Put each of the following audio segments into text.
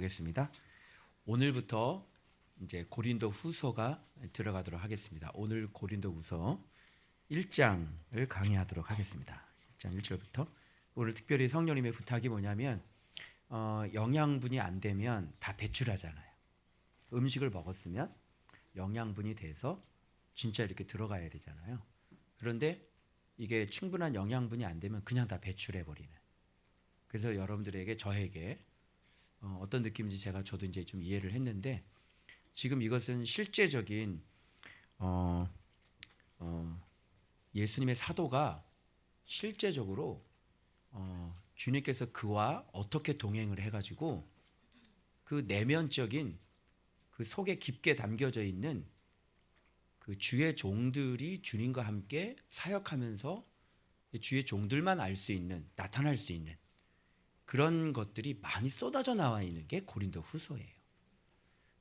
보겠습니다. 오늘부터 이제 고린도 후서가 들어가도록 하겠습니다. 오늘 고린도 후서 1장을 강의하도록 하겠습니다. 1장 1절부터. 오늘 특별히 성령님의 부탁이 뭐냐면 영양분이 안 되면 다 배출하잖아요. 음식을 먹었으면 영양분이 돼서 진짜 이렇게 들어가야 되잖아요. 그런데 이게 충분한 영양분이 안 되면 그냥 다 배출해 버리는. 그래서 여러분들에게 저에게 어떤 느낌인지 저도 이제 좀 이해를 했는데, 지금 이것은 실제적인 예수님의 사도가 실제적으로 주님께서 그와 어떻게 동행을 해가지고 그 내면적인 그 속에 깊게 담겨져 있는 그 주의 종들이 주님과 함께 사역하면서 주의 종들만 알 수 있는, 나타날 수 있는 그런 것들이 많이 쏟아져 나와 있는 게 고린도 후서예요.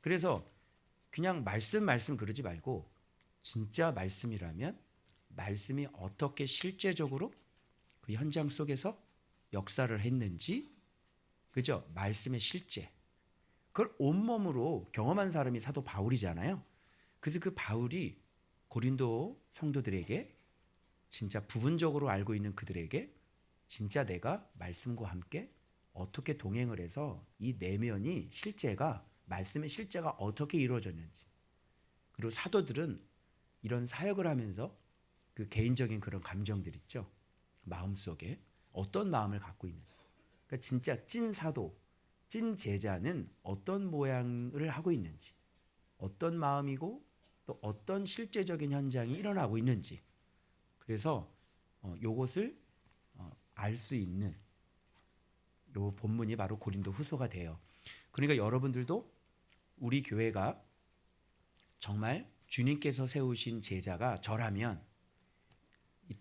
그래서 그냥 말씀 그러지 말고 진짜 말씀이라면 말씀이 어떻게 실제적으로 그 현장 속에서 역사를 했는지, 그죠? 말씀의 실제, 그걸 온몸으로 경험한 사람이 사도 바울이잖아요. 그래서 그 바울이 고린도 성도들에게, 진짜 부분적으로 알고 있는 그들에게 진짜 내가 말씀과 함께 어떻게 동행을 해서 이 내면이 실제가, 말씀의 실제가 어떻게 이루어졌는지, 그리고 사도들은 이런 사역을 하면서 그 개인적인 그런 감정들 있죠, 마음속에 어떤 마음을 갖고 있는지, 그러니까 진짜 찐 사도, 찐 제자는 어떤 모양을 하고 있는지, 어떤 마음이고 또 어떤 실제적인 현장이 일어나고 있는지, 그래서 요것을 알 수 있는 요 본문이 바로 고린도 후서가 돼요. 그러니까 여러분들도 우리 교회가 정말 주님께서 세우신 제자가 저라면,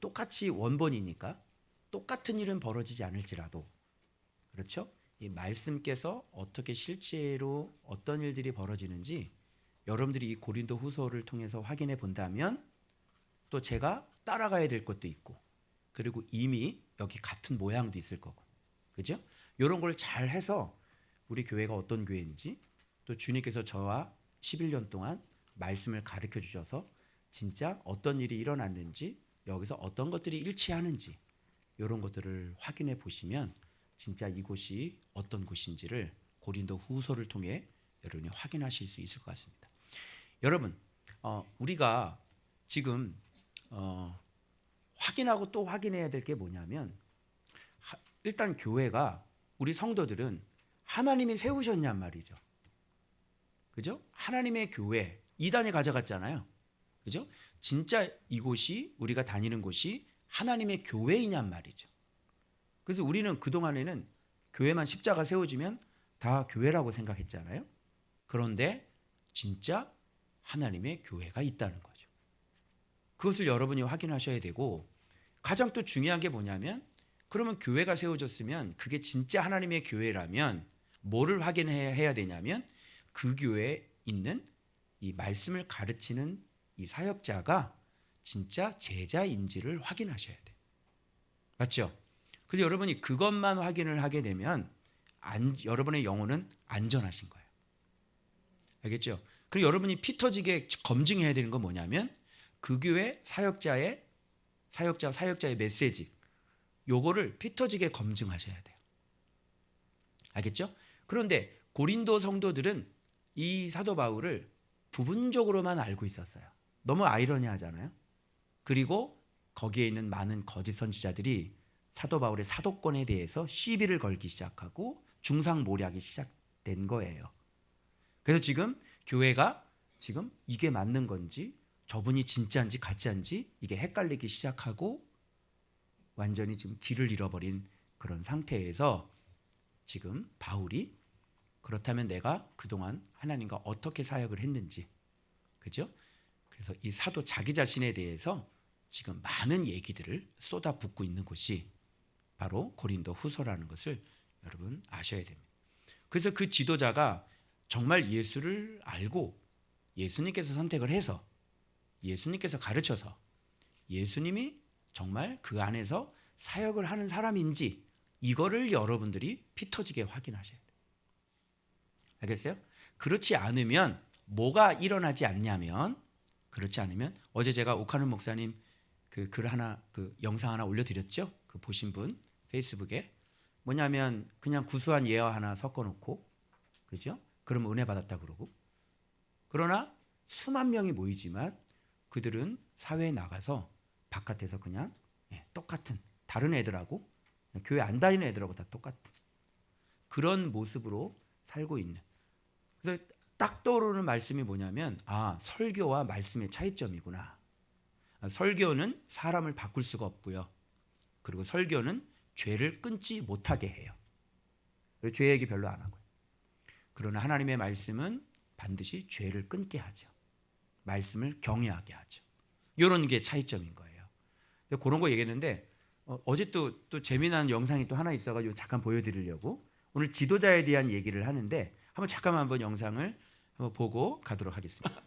똑같이 원본이니까 똑같은 일은 벌어지지 않을지라도, 그렇죠? 이 말씀께서 어떻게 실제로 어떤 일들이 벌어지는지 여러분들이 이 고린도 후서를 통해서 확인해 본다면, 또 제가 따라가야 될 것도 있고, 그리고 이미 여기 같은 모양도 있을 거고, 그죠? 이런 걸 잘 해서 우리 교회가 어떤 교회인지, 또 주님께서 저와 11년 동안 말씀을 가르쳐 주셔서 진짜 어떤 일이 일어났는지, 여기서 어떤 것들이 일치하는지, 이런 것들을 확인해 보시면 진짜 이곳이 어떤 곳인지를 고린도 후서를 통해 여러분이 확인하실 수 있을 것 같습니다. 여러분, 우리가 지금 확인하고 또 확인해야 될 게 뭐냐면, 일단 교회가, 우리 성도들은 하나님이 세우셨냔 말이죠. 그죠? 하나님의 교회, 이단이 가져갔잖아요. 그죠? 진짜 이곳이, 우리가 다니는 곳이 하나님의 교회이냔 말이죠. 그래서 우리는 그동안에는 교회만 십자가 세워지면 다 교회라고 생각했잖아요. 그런데 진짜 하나님의 교회가 있다는 거죠. 그것을 여러분이 확인하셔야 되고, 가장 또 중요한 게 뭐냐면, 그러면 교회가 세워졌으면 그게 진짜 하나님의 교회라면 뭐를 확인해야 되냐면, 그 교회에 있는 이 말씀을 가르치는 이 사역자가 진짜 제자인지를 확인하셔야 돼요. 맞죠? 그래서 여러분이 그것만 확인을 하게 되면 여러분의 영혼은 안전하신 거예요. 알겠죠? 그리고 여러분이 피 터지게 검증해야 되는 건 뭐냐면, 그 교회 사역자의 메시지, 요거를 피 터지게 검증하셔야 돼요. 알겠죠? 그런데 고린도 성도들은 이 사도 바울을 부분적으로만 알고 있었어요. 너무 아이러니하잖아요. 그리고 거기에 있는 많은 거짓 선지자들이 사도 바울의 사도권에 대해서 시비를 걸기 시작하고 중상모략이 시작된 거예요. 그래서 지금 교회가 지금 이게 맞는 건지, 저분이 진짜인지 가짜인지 이게 헷갈리기 시작하고 완전히 지금 길을 잃어버린 그런 상태에서 지금 바울이, 그렇다면 내가 그동안 하나님과 어떻게 사역을 했는지, 그죠? 그래서 이 사도 자기 자신에 대해서 지금 많은 얘기들을 쏟아붓고 있는 곳이 바로 고린도 후서라는 것을 여러분 아셔야 됩니다. 그래서 그 지도자가 정말 예수를 알고 예수님께서 선택을 해서, 예수님께서 가르쳐서, 예수님이 정말 그 안에서 사역을 하는 사람인지, 이거를 여러분들이 피 터지게 확인하셔야 돼요. 알겠어요? 그렇지 않으면 뭐가 일어나지 않냐면, 그렇지 않으면 어제 제가 오카는 목사님 그 글 하나, 그 영상 하나 올려드렸죠? 그 보신 분 페이스북에. 뭐냐면 그냥 구수한 예화 하나 섞어놓고, 그죠? 그러면 은혜 받았다 그러고. 그러나 수만 명이 모이지만 그들은 사회에 나가서 바깥에서 그냥 똑같은 다른 애들하고, 교회 안 다니는 애들하고 다 똑같은 그런 모습으로 살고 있는. 그래서 딱 떠오르는 말씀이 뭐냐면, 설교와 말씀의 차이점이구나. 설교는 사람을 바꿀 수가 없고요. 그리고 설교는 죄를 끊지 못하게 해요. 죄 얘기 별로 안 하고요. 그러나 하나님의 말씀은 반드시 죄를 끊게 하죠. 말씀을 경외하게 하죠. 이런 게 차이점인 거예요. 그런 거 얘기했는데, 어제 또 재미난 영상이 또 하나 있어가지고 잠깐 보여드리려고 오늘 지도자에 대한 얘기를 하는데, 한번 영상을 한번 보고 가도록 하겠습니다.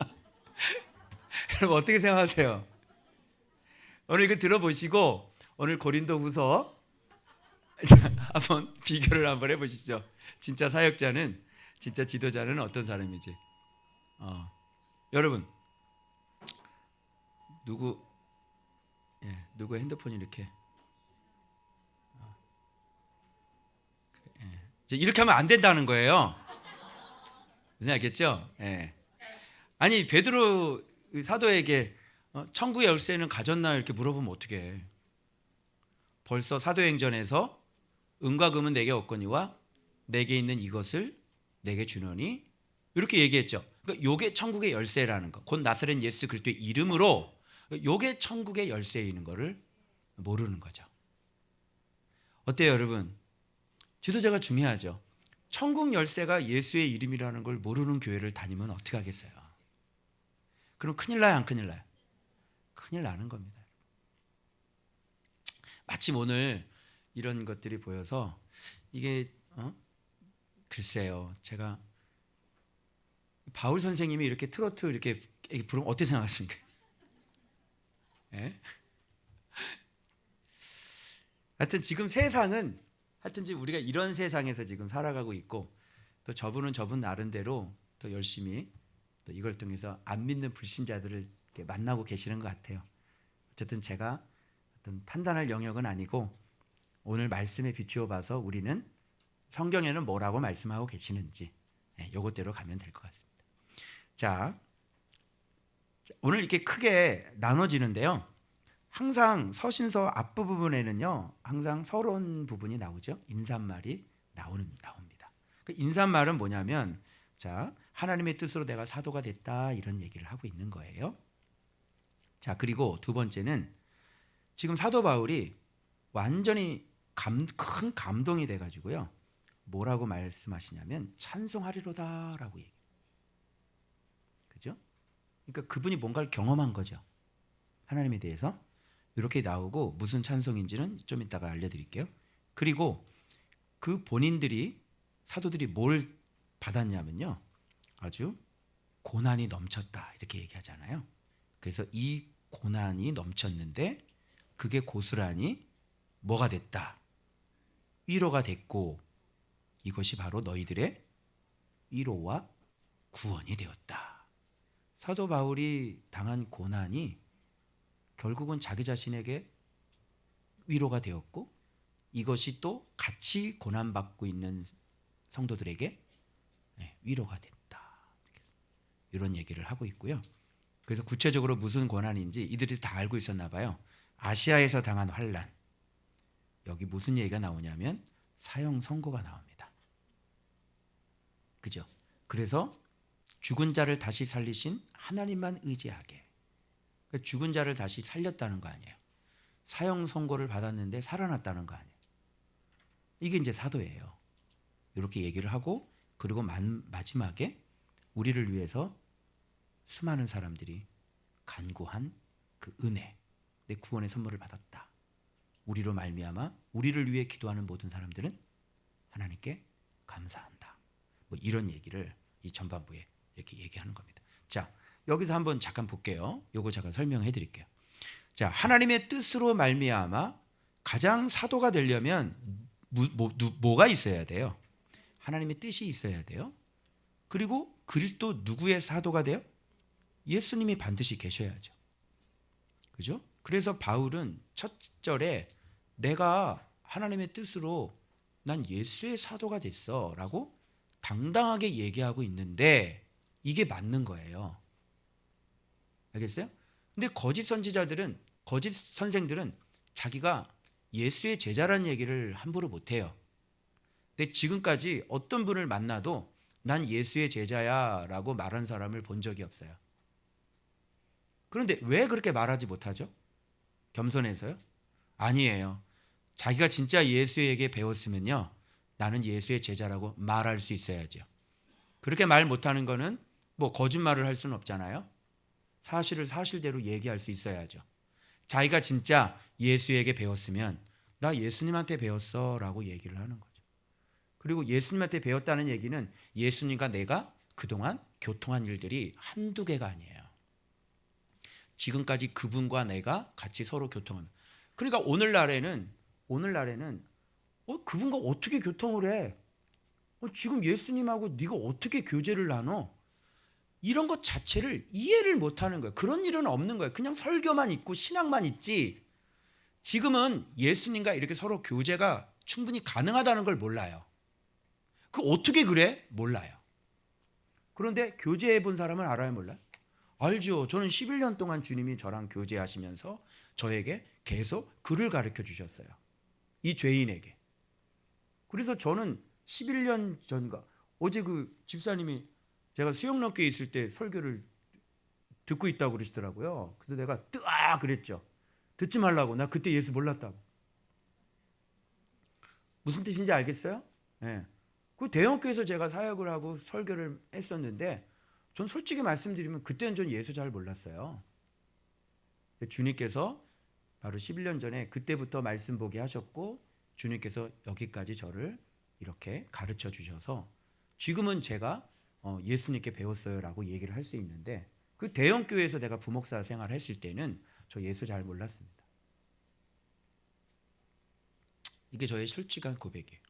여러분 어떻게 생각하세요? 오늘 이거 들어보시고 오늘 고린도후서 한번 비교를 한번 해보시죠. 진짜 사역자는, 진짜 지도자는 어떤 사람인지. 여러분 누구 핸드폰이 이렇게 이렇게 하면 안 된다는 거예요. 무슨 알겠죠? 아니 베드로 사도에게 천국의 열쇠는 가졌나 이렇게 물어보면 어떡해. 벌써 사도행전에서 은과 금은 내게 없거니와 내게 있는 이것을 내게 주노니 이렇게 얘기했죠. 그러니까 요게 천국의 열쇠라는 거, 곧 나사렛 예수 그리스도의 이름으로 요게 천국의 열쇠인 거를 모르는 거죠. 어때요 여러분? 지도자가 중요하죠. 천국 열쇠가 예수의 이름이라는 걸 모르는 교회를 다니면 어떻게 하겠어요? 그럼 큰일 나요, 안 큰일 나요? 큰일 나는 겁니다. 마침 오늘 이런 것들이 보여서 이게 글쎄요, 제가 바울 선생님이 이렇게 트로트 이렇게 부르면 어떻게 생각하십니까? 하여튼 지금 세상은, 하여튼 우리가 이런 세상에서 지금 살아가고 있고, 또 저분 나름대로 또 열심히 또 이걸 통해서 안 믿는 불신자들을 이렇게 만나고 계시는 것 같아요. 어쨌든 제가 어떤 판단할 영역은 아니고, 오늘 말씀에 비추어 봐서 우리는 성경에는 뭐라고 말씀하고 계시는지 요것대로 가면 될 것 같습니다. 자, 오늘 이렇게 크게 나눠지는데요. 항상 서신서 앞부분에는요, 항상 서론 부분이 나오죠. 인사말이 나옵니다. 그 인사말은 뭐냐면, 자, 하나님의 뜻으로 내가 사도가 됐다 이런 얘기를 하고 있는 거예요. 자, 그리고 두 번째는 지금 사도 바울이 완전히 큰 감동이 돼가지고요, 뭐라고 말씀하시냐면 찬송하리로다라고 얘기해요. 그죠? 그러니까 그분이 뭔가를 경험한 거죠. 하나님에 대해서. 이렇게 나오고 무슨 찬송인지는 좀 이따가 알려드릴게요. 그리고 그 본인들이, 사도들이 뭘 받았냐면요, 아주 고난이 넘쳤다 이렇게 얘기하잖아요. 그래서 이 고난이 넘쳤는데 그게 고스란히 뭐가 됐다? 위로가 됐고, 이것이 바로 너희들의 위로와 구원이 되었다. 사도 바울이 당한 고난이 결국은 자기 자신에게 위로가 되었고, 이것이 또 같이 고난받고 있는 성도들에게 위로가 됐다. 이런 얘기를 하고 있고요. 그래서 구체적으로 무슨 고난인지 이들이 다 알고 있었나 봐요. 아시아에서 당한 환난. 여기 무슨 얘기가 나오냐면 사형 선고가 나옵니다. 그죠? 그래서 죽은 자를 다시 살리신 하나님만 의지하게. 그러니까 죽은 자를 다시 살렸다는 거 아니에요. 사형 선고를 받았는데 살아났다는 거 아니에요. 이게 이제 사도예요. 이렇게 얘기를 하고, 그리고 마지막에 우리를 위해서 수많은 사람들이 간구한 그 은혜, 내 구원의 선물을 받았다. 우리로 말미암아 우리를 위해 기도하는 모든 사람들은 하나님께 감사한다. 뭐 이런 얘기를 이 전반부에 이렇게 얘기하는 겁니다. 자, 여기서 한번 잠깐 볼게요. 요거 잠깐 설명해 드릴게요. 자, 하나님의 뜻으로 말미암아 가장 사도가 되려면 뭐가 있어야 돼요? 하나님의 뜻이 있어야 돼요. 그리고 그리스도 누구의 사도가 돼요? 예수님이 반드시 계셔야죠. 그죠? 그래서 바울은 첫 절에 내가 하나님의 뜻으로 난 예수의 사도가 됐어라고 당당하게 얘기하고 있는데 이게 맞는 거예요. 알겠어요? 근데 거짓 선지자들은, 거짓 선생들은 자기가 예수의 제자라는 얘기를 함부로 못해요. 근데 지금까지 어떤 분을 만나도 난 예수의 제자야 라고 말한 사람을 본 적이 없어요. 그런데 왜 그렇게 말하지 못하죠? 겸손해서요? 아니에요. 자기가 진짜 예수에게 배웠으면요, 나는 예수의 제자라고 말할 수 있어야죠. 그렇게 말 못하는 거는 뭐 거짓말을 할 수는 없잖아요. 사실을 사실대로 얘기할 수 있어야죠. 자기가 진짜 예수에게 배웠으면 나 예수님한테 배웠어 라고 얘기를 하는 거죠. 그리고 예수님한테 배웠다는 얘기는 예수님과 내가 그동안 교통한 일들이 한두 개가 아니에요. 지금까지 그분과 내가 같이 서로 교통합니다. 그러니까 오늘날에는 그분과 어떻게 교통을 해? 지금 예수님하고 네가 어떻게 교제를 나눠? 이런 것 자체를 이해를 못하는 거예요. 그런 일은 없는 거예요. 그냥 설교만 있고 신앙만 있지. 지금은 예수님과 이렇게 서로 교제가 충분히 가능하다는 걸 몰라요. 그 어떻게 그래? 몰라요. 그런데 교제해 본 사람은 알아요, 몰라요? 알죠. 저는 11년 동안 주님이 저랑 교제하시면서 저에게 계속 글을 가르쳐 주셨어요. 이 죄인에게. 그래서 저는 11년 전가 어제 그 집사님이 제가 수영학교에 있을 때 설교를 듣고 있다고 그러시더라고요. 그래서 내가 뜨아 그랬죠. 듣지 말라고. 나 그때 예수 몰랐다고. 무슨 뜻인지 알겠어요? 네. 그 대형교회에서 제가 사역을 하고 설교를 했었는데 전 솔직히 말씀드리면 그때는 전 예수 잘 몰랐어요. 주님께서 바로 11년 전에 그때부터 말씀 보게 하셨고 주님께서 여기까지 저를 이렇게 가르쳐 주셔서 지금은 제가 예수님께 배웠어요라고 얘기를 할 수 있는데 그 대형교회에서 내가 부목사 생활을 했을 때는 저 예수 잘 몰랐습니다. 이게 저의 솔직한 고백이에요.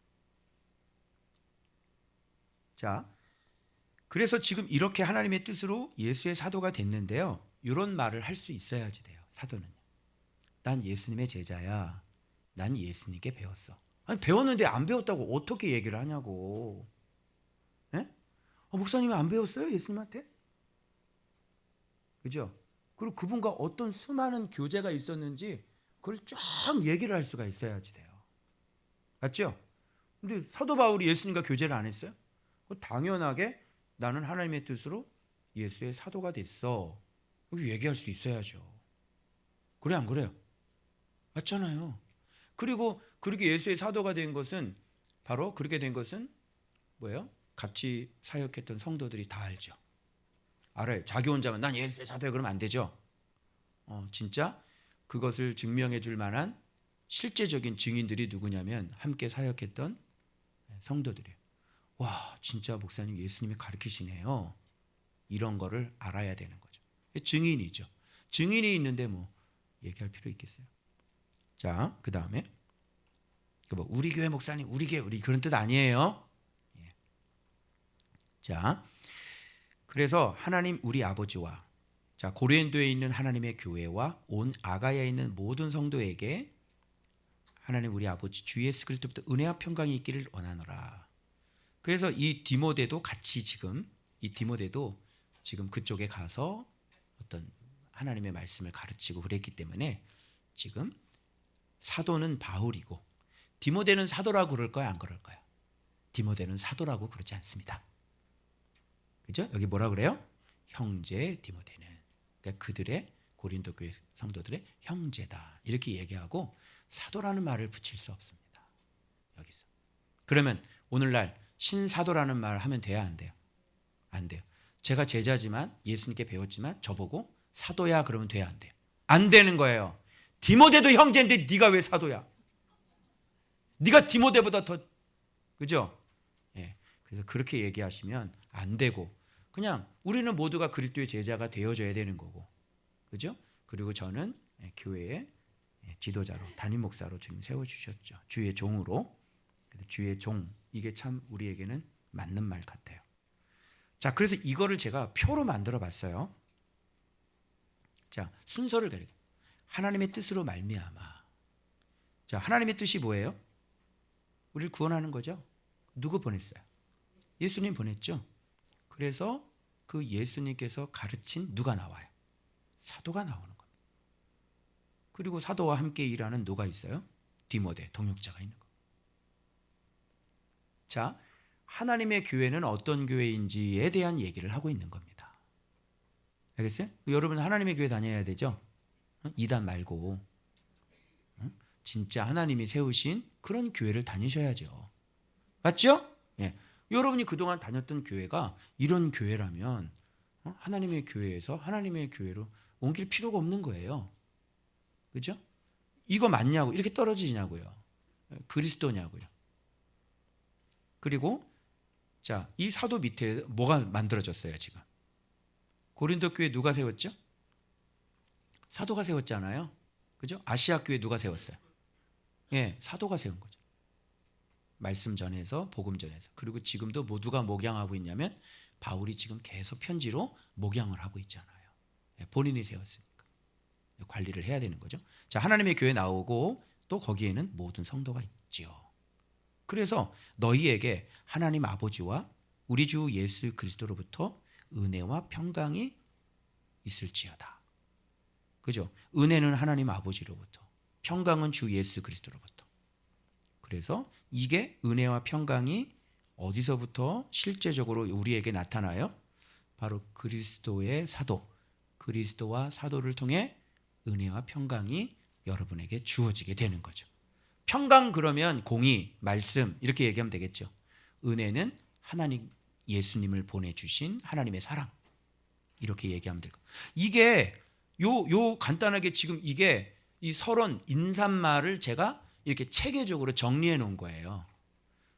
자, 그래서 지금 이렇게 하나님의 뜻으로 예수의 사도가 됐는데요. 이런 말을 할 수 있어야지 돼요. 사도는. 난 예수님의 제자야. 난 예수님께 배웠어. 아니 배웠는데 안 배웠다고 어떻게 얘기를 하냐고. 예? 목사님이 안 배웠어요? 예수님한테? 그죠? 그리고 그분과 어떤 수많은 교제가 있었는지 그걸 쫙 얘기를 할 수가 있어야지 돼요. 맞죠? 근데 사도 바울이 예수님과 교제를 안 했어요? 당연하게 나는 하나님의 뜻으로 예수의 사도가 됐어. 여기 얘기할 수 있어야죠. 그래 안 그래요? 맞잖아요. 그리고 그렇게 예수의 사도가 된 것은 바로 그렇게 된 것은 뭐예요? 같이 사역했던 성도들이 다 알죠. 알아요. 자기 혼자만 난 예수의 사도야 그러면 안 되죠. 진짜 그것을 증명해 줄 만한 실제적인 증인들이 누구냐면 함께 사역했던 성도들이에요. 와, 진짜 목사님 예수님이 가르치시네요. 이런 거를 알아야 되는 거죠. 증인이죠. 증인이 있는데 뭐 얘기할 필요 있겠어요? 자, 그 다음에 뭐 우리 교회 목사님, 우리 교회 우리 그런 뜻 아니에요. 예. 자, 그래서 하나님 우리 아버지와 자 고린도에 있는 하나님의 교회와 온 아가야에 있는 모든 성도에게 하나님 우리 아버지 주 예수 그리스도부터 은혜와 평강이 있기를 원하노라. 그래서 이 디모데도 같이 지금 이 디모데도 지금 그쪽에 가서 어떤 하나님의 말씀을 가르치고 그랬기 때문에 지금 사도는 바울이고 디모데는 사도라고 그럴 거야 안 그럴 거야? 디모데는 사도라고 그러지 않습니다. 그죠? 여기 뭐라 그래요? 형제 디모데는 그러니까 그들의 고린도 교회 성도들의 형제다 이렇게 얘기하고 사도라는 말을 붙일 수 없습니다. 여기서 그러면 오늘날 신사도라는 말 하면 돼야 안 돼요? 안 돼요. 제가 제자지만 예수님께 배웠지만 저보고 사도야 그러면 돼야 안 돼요? 안 되는 거예요. 디모데도 형제인데 네가 왜 사도야? 네가 디모데보다 더 그죠? 예. 그래서 그렇게 얘기하시면 안 되고 그냥 우리는 모두가 그리스도의 제자가 되어져야 되는 거고 그죠? 그리고 저는 교회의 지도자로 담임 목사로 지금 세워주셨죠. 주의 종으로. 주의 종 이게 참 우리에게는 맞는 말 같아요. 자, 그래서 이거를 제가 표로 만들어 봤어요. 자, 순서를 가리켜. 하나님의 뜻으로 말미암아. 자, 하나님의 뜻이 뭐예요? 우리를 구원하는 거죠. 누구 보냈어요? 예수님 보냈죠. 그래서 그 예수님께서 가르친 누가 나와요? 사도가 나오는 겁니다. 그리고 사도와 함께 일하는 누가 있어요? 디모데, 동역자가 있는 거. 자, 하나님의 교회는 어떤 교회인지에 대한 얘기를 하고 있는 겁니다. 알겠어요? 여러분 하나님의 교회 다녀야 되죠? 이단 말고 진짜 하나님이 세우신 그런 교회를 다니셔야죠. 맞죠? 예. 여러분이 그동안 다녔던 교회가 이런 교회라면 하나님의 교회에서 하나님의 교회로 옮길 필요가 없는 거예요. 그죠? 이거 맞냐고 이렇게 떨어지냐고요. 그리스도냐고요. 그리고 자, 이 사도 밑에 뭐가 만들어졌어요, 지금? 고린도 교회 누가 세웠죠? 사도가 세웠잖아요. 그죠? 아시아 교회 누가 세웠어요? 예, 사도가 세운 거죠. 말씀 전해서 복음 전해서. 그리고 지금도 모두가 목양하고 있냐면 바울이 지금 계속 편지로 목양을 하고 있잖아요. 예, 본인이 세웠으니까. 관리를 해야 되는 거죠. 자, 하나님의 교회 나오고 또 거기에는 모든 성도가 있지요. 그래서 너희에게 하나님 아버지와 우리 주 예수 그리스도로부터 은혜와 평강이 있을지어다. 그죠? 은혜는 하나님 아버지로부터, 평강은 주 예수 그리스도로부터. 그래서 이게 은혜와 평강이 어디서부터 실제적으로 우리에게 나타나요? 바로 그리스도의 사도, 그리스도와 사도를 통해 은혜와 평강이 여러분에게 주어지게 되는 거죠. 평강 그러면 공의, 말씀 이렇게 얘기하면 되겠죠. 은혜는 하나님 예수님을 보내주신 하나님의 사랑 이렇게 얘기하면 될 거예요. 이게 요 간단하게 지금 이게 이 서론 인사말을 제가 이렇게 체계적으로 정리해 놓은 거예요.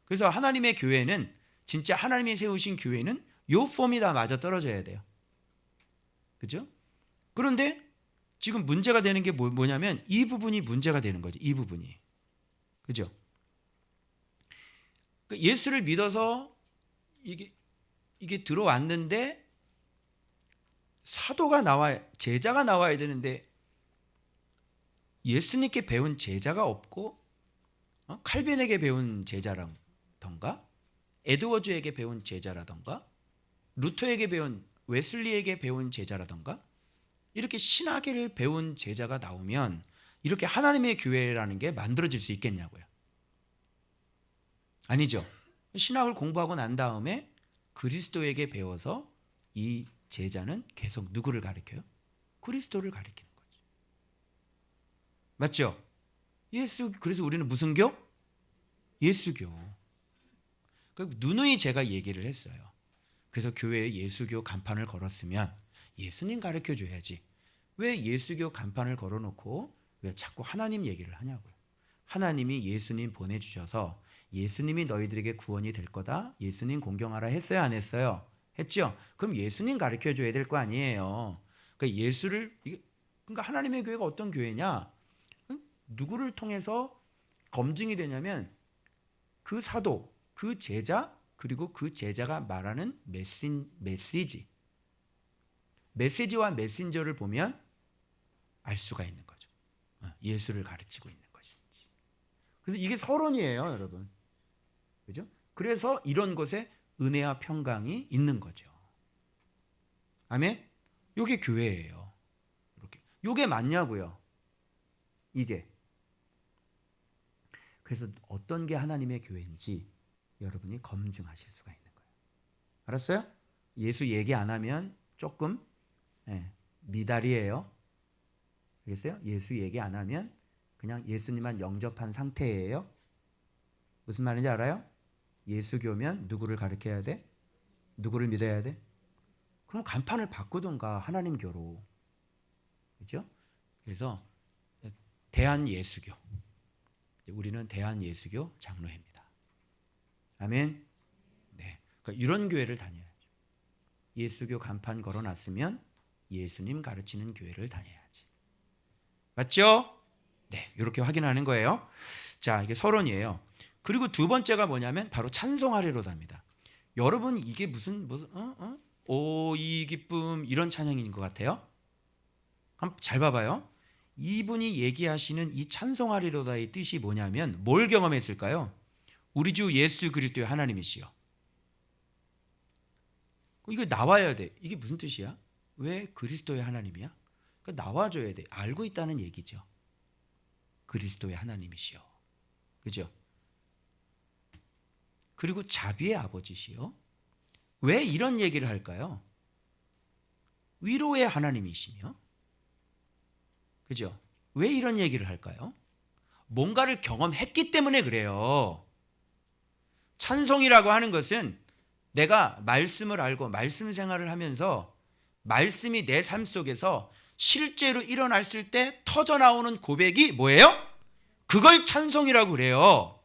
그래서 하나님의 교회는 진짜 하나님이 세우신 교회는 요 폼이 다 맞아 떨어져야 돼요. 그죠? 그런데 지금 문제가 되는 게 뭐냐면 이 부분이 문제가 되는 거죠. 이 부분이. 그죠? 예수를 믿어서 이게 들어왔는데 사도가 나와야, 제자가 나와야 되는데 예수님께 배운 제자가 없고 칼빈에게 배운 제자라던가 에드워즈에게 배운 제자라던가 루터에게 배운 웨슬리에게 배운 제자라던가 이렇게 신학을 배운 제자가 나오면 이렇게 하나님의 교회라는 게 만들어질 수 있겠냐고요. 아니죠. 신학을 공부하고 난 다음에 그리스도에게 배워서 이 제자는 계속 누구를 가리켜요? 그리스도를 가리키는 거죠. 맞죠? 그래서 우리는 무슨 교? 예수교. 누누이 제가 얘기를 했어요. 그래서 교회에 예수교 간판을 걸었으면 예수님 가르쳐 줘야지. 왜 예수교 간판을 걸어놓고 왜 자꾸 하나님 얘기를 하냐고요. 하나님이 예수님 보내주셔서 예수님이 너희들에게 구원이 될 거다. 예수님 공경하라 했어요, 안 했어요? 했죠? 그럼 예수님 가르쳐 줘야 될 거 아니에요. 그러니까 하나님의 교회가 어떤 교회냐? 누구를 통해서 검증이 되냐면 그 사도, 그 제자, 그리고 그 제자가 말하는 메시지와 메신저를 보면 알 수가 있는 거죠. 예수를 가르치고 있는 것인지. 그래서 이게 서론이에요, 여러분. 그죠? 그래서 이런 것에 은혜와 평강이 있는 거죠. 아멘? 이게 교회예요. 이렇게. 이게 맞냐고요? 이게. 그래서 어떤 게 하나님의 교회인지 여러분이 검증하실 수가 있는 거예요. 알았어요? 예수 얘기 안 하면 조금 미달이에요. 알겠어요? 예수 얘기 안 하면 그냥 예수님만 영접한 상태예요. 무슨 말인지 알아요? 예수교면 누구를 가르쳐야 돼? 누구를 믿어야 돼? 그럼 간판을 바꾸든가 하나님 교로. 그렇죠? 그래서 대한예수교. 우리는 대한예수교 장로회입니다. 아멘. 네. 그러니까 이런 교회를 다녀야죠. 예수교 간판 걸어놨으면 예수님 가르치는 교회를 다녀야지. 맞죠? 네. 이렇게 확인하는 거예요. 자, 이게 서론이에요. 그리고 두 번째가 뭐냐면 바로 찬송하리로다입니다. 여러분 이게 무슨 오 이 기쁨 이런 찬양인 것 같아요. 한번 잘 봐봐요. 이분이 얘기하시는 이 찬송하리로다의 뜻이 뭐냐면 뭘 경험했을까요? 우리 주 예수 그리스도의 하나님이시여. 이거 나와야 돼. 이게 무슨 뜻이야? 왜 그리스도의 하나님이야? 그러니까 나와줘야 돼. 알고 있다는 얘기죠. 그리스도의 하나님이시여. 그죠? 그리고 자비의 아버지시여. 왜 이런 얘기를 할까요? 위로의 하나님이시며. 그죠? 왜 이런 얘기를 할까요? 뭔가를 경험했기 때문에 그래요. 찬송이라고 하는 것은 내가 말씀을 알고 말씀 생활을 하면서 말씀이 내 삶 속에서 실제로 일어났을 때 터져 나오는 고백이 뭐예요? 그걸 찬송이라고 그래요.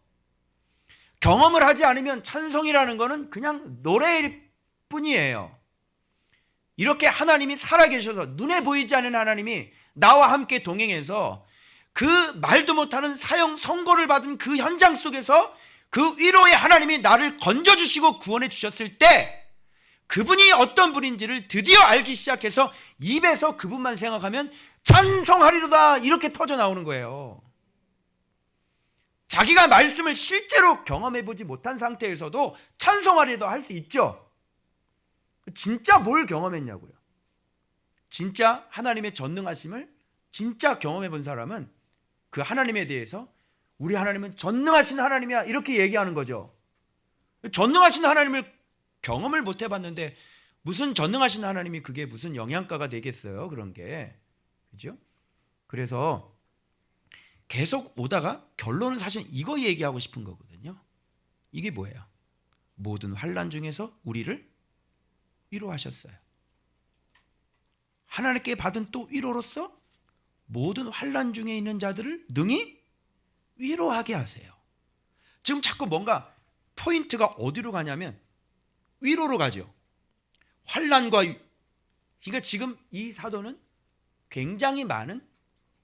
경험을 하지 않으면 찬송이라는 거는 그냥 노래일 뿐이에요. 이렇게 하나님이 살아계셔서 눈에 보이지 않는 하나님이 나와 함께 동행해서 그 말도 못하는 사형 선고를 받은 그 현장 속에서 그 위로의 하나님이 나를 건져주시고 구원해 주셨을 때 그분이 어떤 분인지를 드디어 알기 시작해서 입에서 그분만 생각하면 찬송하리로다 이렇게 터져 나오는 거예요. 자기가 말씀을 실제로 경험해 보지 못한 상태에서도 찬송하리로다 할 수 있죠. 진짜 뭘 경험했냐고요. 진짜 하나님의 전능하심을 진짜 경험해 본 사람은 그 하나님에 대해서 우리 하나님은 전능하신 하나님이야 이렇게 얘기하는 거죠. 전능하신 하나님을 경험을 못 해봤는데 무슨 전능하신 하나님이 그게 무슨 영양가가 되겠어요? 그런 게. 그죠? 그래서 계속 오다가 결론은 사실 이거 얘기하고 싶은 거거든요. 이게 뭐예요? 모든 환난 중에서 우리를 위로하셨어요. 하나님께 받은 또 위로로서 모든 환난 중에 있는 자들을 능히 위로하게 하세요. 지금 자꾸 뭔가 포인트가 어디로 가냐면 위로로 가죠. 환난과 그러니까 지금 이 사도는 굉장히 많은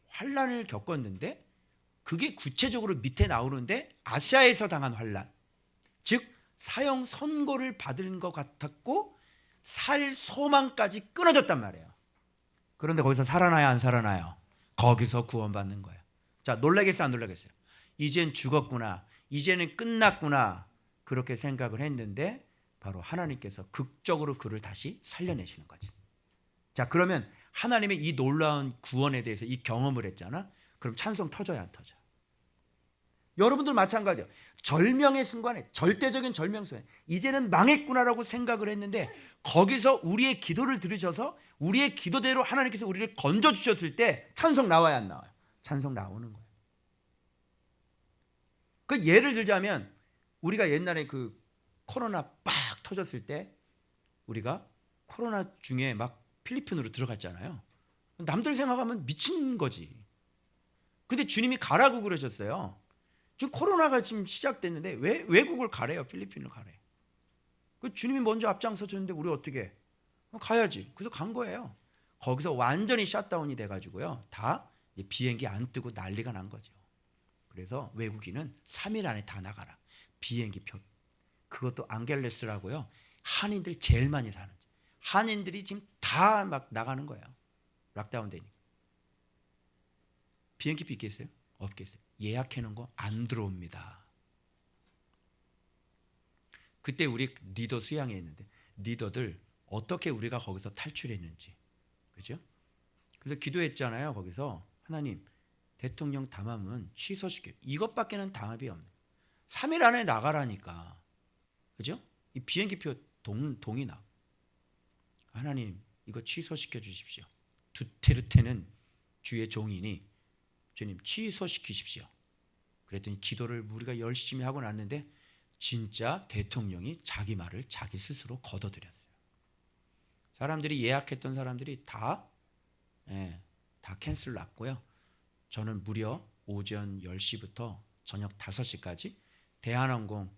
환난을 겪었는데 그게 구체적으로 밑에 나오는데 아시아에서 당한 환난, 즉 사형 선고를 받은 것 같았고 살 소망까지 끊어졌단 말이에요. 그런데 거기서 살아나야 안 살아나요? 거기서 구원받는 거예요. 자, 놀라겠어요 안 놀라겠어요? 이젠 죽었구나, 이제는 끝났구나 그렇게 생각을 했는데 바로 하나님께서 극적으로 그를 다시 살려내시는 거지. 자, 그러면 하나님의 이 놀라운 구원에 대해서 이 경험을 했잖아. 그럼 찬송 터져야 안 터져? 여러분들 마찬가지예요. 절명의 순간에, 절대적인 절명 순간에 이제는 망했구나라고 생각을 했는데 거기서 우리의 기도를 들으셔서 우리의 기도대로 하나님께서 우리를 건져주셨을 때 찬송 나와야 안 나와요? 찬송 나오는 거예요. 그 예를 들자면 우리가 옛날에 그 코로나 빡 터졌을 때 우리가 코로나 중에 막 필리핀으로 들어갔잖아요. 남들 생각하면 미친 거지. 근데 주님이 가라고 그러셨어요. 지금 코로나가 지금 시작됐는데 왜 외국을 가래요? 필리핀을 가래. 그 주님이 먼저 앞장서셨는데 우리 어떻게 해? 가야지. 그래서 간 거예요. 거기서 완전히 샷다운이 돼가지고요. 다 비행기 안 뜨고 난리가 난 거죠. 그래서 외국인은 3일 안에 다 나가라. 비행기 표. 그것도 앙겔레스라고요. 한인들 제일 많이 사는. 한인들이 지금 다 막 나가는 거예요. 락다운 되니까. 비행기표 있겠어요? 없겠어요. 예약해 놓은 거 안 들어옵니다. 그때 우리 리더 수양회 했는데 리더들 어떻게 우리가 거기서 탈출했는지, 그죠? 그래서 기도했잖아요. 거기서 하나님 대통령 담화문 취소시켜. 이것밖에는 답이 없는. 3일 안에 나가라니까, 그죠? 이 비행기표 동이 나. 하나님 이거 취소시켜 주십시오. 두테르테는 주의 종이니 주님 취소시키십시오. 그랬더니 기도를 우리가 열심히 하고 났는데 진짜 대통령이 자기 말을 자기 스스로 거둬들였어요. 사람들이 예약했던 사람들이 다 캔슬 났고요. 저는 무려 오전 10시부터 저녁 5시까지 대한항공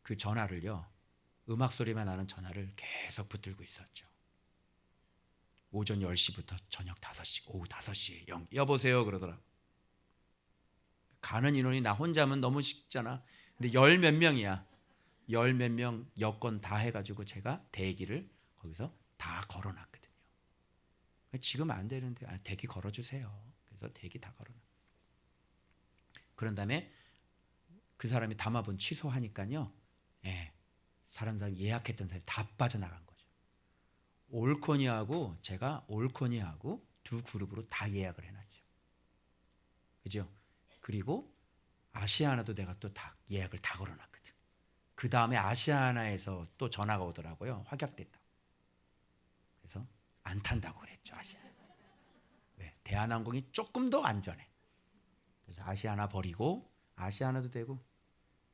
그 전화를요, 음악 소리만 나는 전화를 계속 붙들고 있었죠. 오전 10시부터 저녁 5시, 오후 5시에 여보세요 그러더라고. 가는 인원이 나 혼자면 너무 쉽잖아. 근데 열 몇 명이야. 열 몇 명 여권 다 해가지고 제가 대기를 거기서 다 걸어놨거든요. 지금 안 되는데 대기 걸어주세요. 그래서 대기 다 걸어놨. 그런 다음에 그 사람이 담화본 취소하니까요. 예, 사람 예약했던 사람이 다 빠져나간 거죠. 올코니하고 제가 올코니하고 두 그룹으로 다 예약을 해놨죠. 그죠? 그리고 아시아나도 내가 또 다 예약을 다 걸어놨거든. 그 다음에 아시아나에서 또 전화가 오더라고요. 확약됐다. 그래서 안 탄다고 그랬죠. 아시아나. 왜? 대한항공이 조금 더 안전해. 그래서 아시아나 버리고 아시아나도 되고.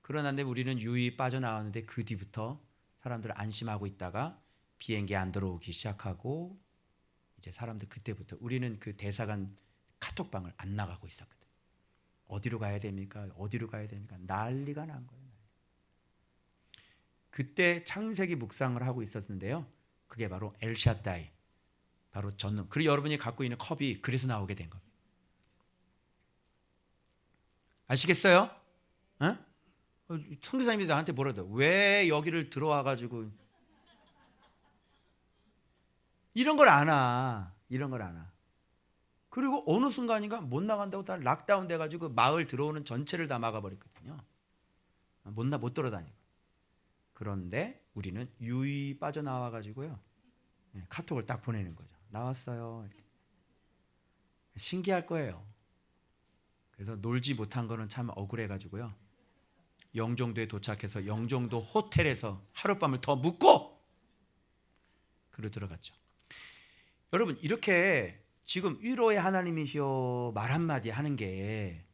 그러는데 우리는 유이 빠져나왔는데 그 뒤부터 사람들 안심하고 있다가 비행기 안 들어오기 시작하고 이제 사람들 그때부터 우리는 그 대사관 카톡방을 안 나가고 있었거든. 어디로 가야 됩니까? 어디로 가야 됩니까? 난리가 난 거예요. 그때 창세기 묵상을 하고 있었는데요. 그게 바로 엘샤다이, 바로 전능. 그리고 여러분이 갖고 있는 컵이 그래서 나오게 된 겁니다. 아시겠어요? 어? 선교사님이 나한테 뭐라도 왜 여기를 들어와가지고 이런 걸 아나, 이런 걸 아나. 그리고 어느 순간인가 못 나간다고 다 락다운 돼가지고 마을 들어오는 전체를 다 막아버렸거든요. 못 돌아다니고. 그런데 우리는 유이 빠져나와가지고요. 카톡을 딱 보내는 거죠. 나왔어요. 이렇게. 신기할 거예요. 그래서 놀지 못한 거는 참 억울해가지고요. 영종도에 도착해서 영종도 호텔에서 하룻밤을 더 묵고 그로 들어갔죠. 여러분 이렇게 지금 위로의 하나님이시여 말 한마디 하는 게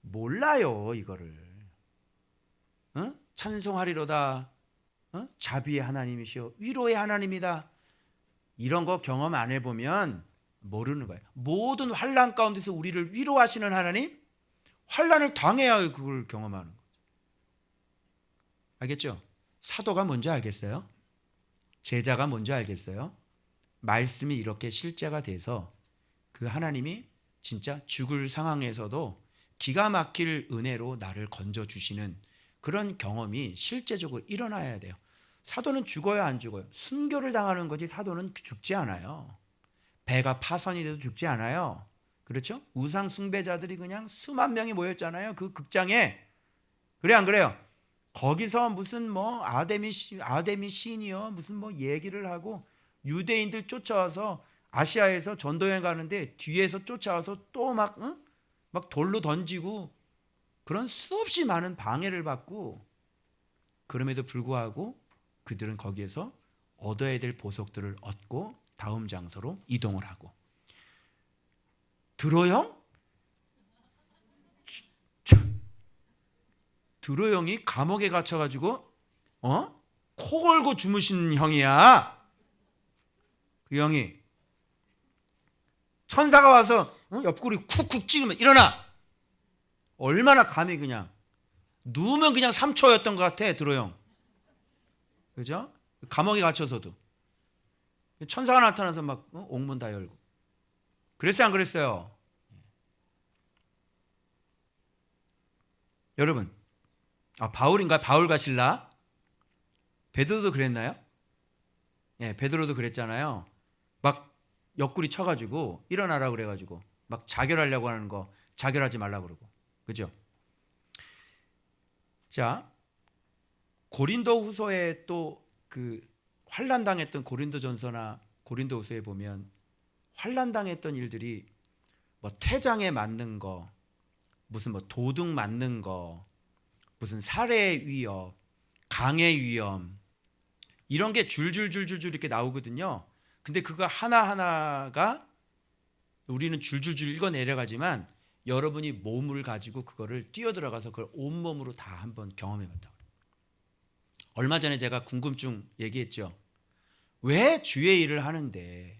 몰라요 이거를. 찬송하리로다. 자비의 하나님이시여 위로의 하나님이다. 이런 거 경험 안 해보면 모르는 거예요. 모든 환난 가운데서 우리를 위로하시는 하나님, 환난을 당해야 그걸 경험하는 거죠. 알겠죠? 사도가 뭔지 알겠어요? 제자가 뭔지 알겠어요? 말씀이 이렇게 실제가 돼서 그 하나님이 진짜 죽을 상황에서도 기가 막힐 은혜로 나를 건져주시는 그런 경험이 실제적으로 일어나야 돼요. 사도는 죽어요, 안 죽어요? 순교를 당하는 거지 사도는 죽지 않아요. 배가 파선이 돼도 죽지 않아요. 그렇죠? 우상 숭배자들이 그냥 수만 명이 모였잖아요. 그 극장에. 그래 안 그래요? 거기서 무슨 뭐 아데미 시인이요 무슨 뭐 얘기를 하고 유대인들 쫓아와서 아시아에서 전도여행 가는데 뒤에서 쫓아와서 또 막 돌로 던지고 그런 수없이 많은 방해를 받고 그럼에도 불구하고 그들은 거기에서 얻어야 될 보석들을 얻고 다음 장소로 이동을 하고. 드로형? 드로형이 감옥에 갇혀가지고 코 골고 주무신 형이야. 그 형이 천사가 와서 옆구리 쿡쿡 찍으면 일어나. 얼마나 감히 그냥 누우면 그냥 3초였던 것 같아 드로형. 그죠? 감옥에 갇혀서도 천사가 나타나서 막 옥문 다 열고. 그랬어요 안 그랬어요? 여러분 바울인가? 바울과 실라? 베드로도 그랬나요? 예, 베드로도 그랬잖아요. 막 옆구리 쳐가지고 일어나라 그래가지고 막 자결하려고 하는 거 자결하지 말라 그러고. 그죠? 자, 고린도후서에 또 그 환난 당했던 고린도전서나 고린도후서에 보면 환난 당했던 일들이 뭐 태장에 맞는 거, 무슨 뭐 도둑 맞는 거, 무슨 살해 위협, 강해 위험 이런 게 줄줄줄줄 이렇게 나오거든요. 근데 그거 하나하나가 우리는 줄줄줄 읽어 내려가지만 여러분이 몸을 가지고 그거를 뛰어들어가서 그걸 온몸으로 다 한번 경험해 봤다고. 얼마 전에 제가 궁금증 얘기했죠. 왜 주의 일을 하는데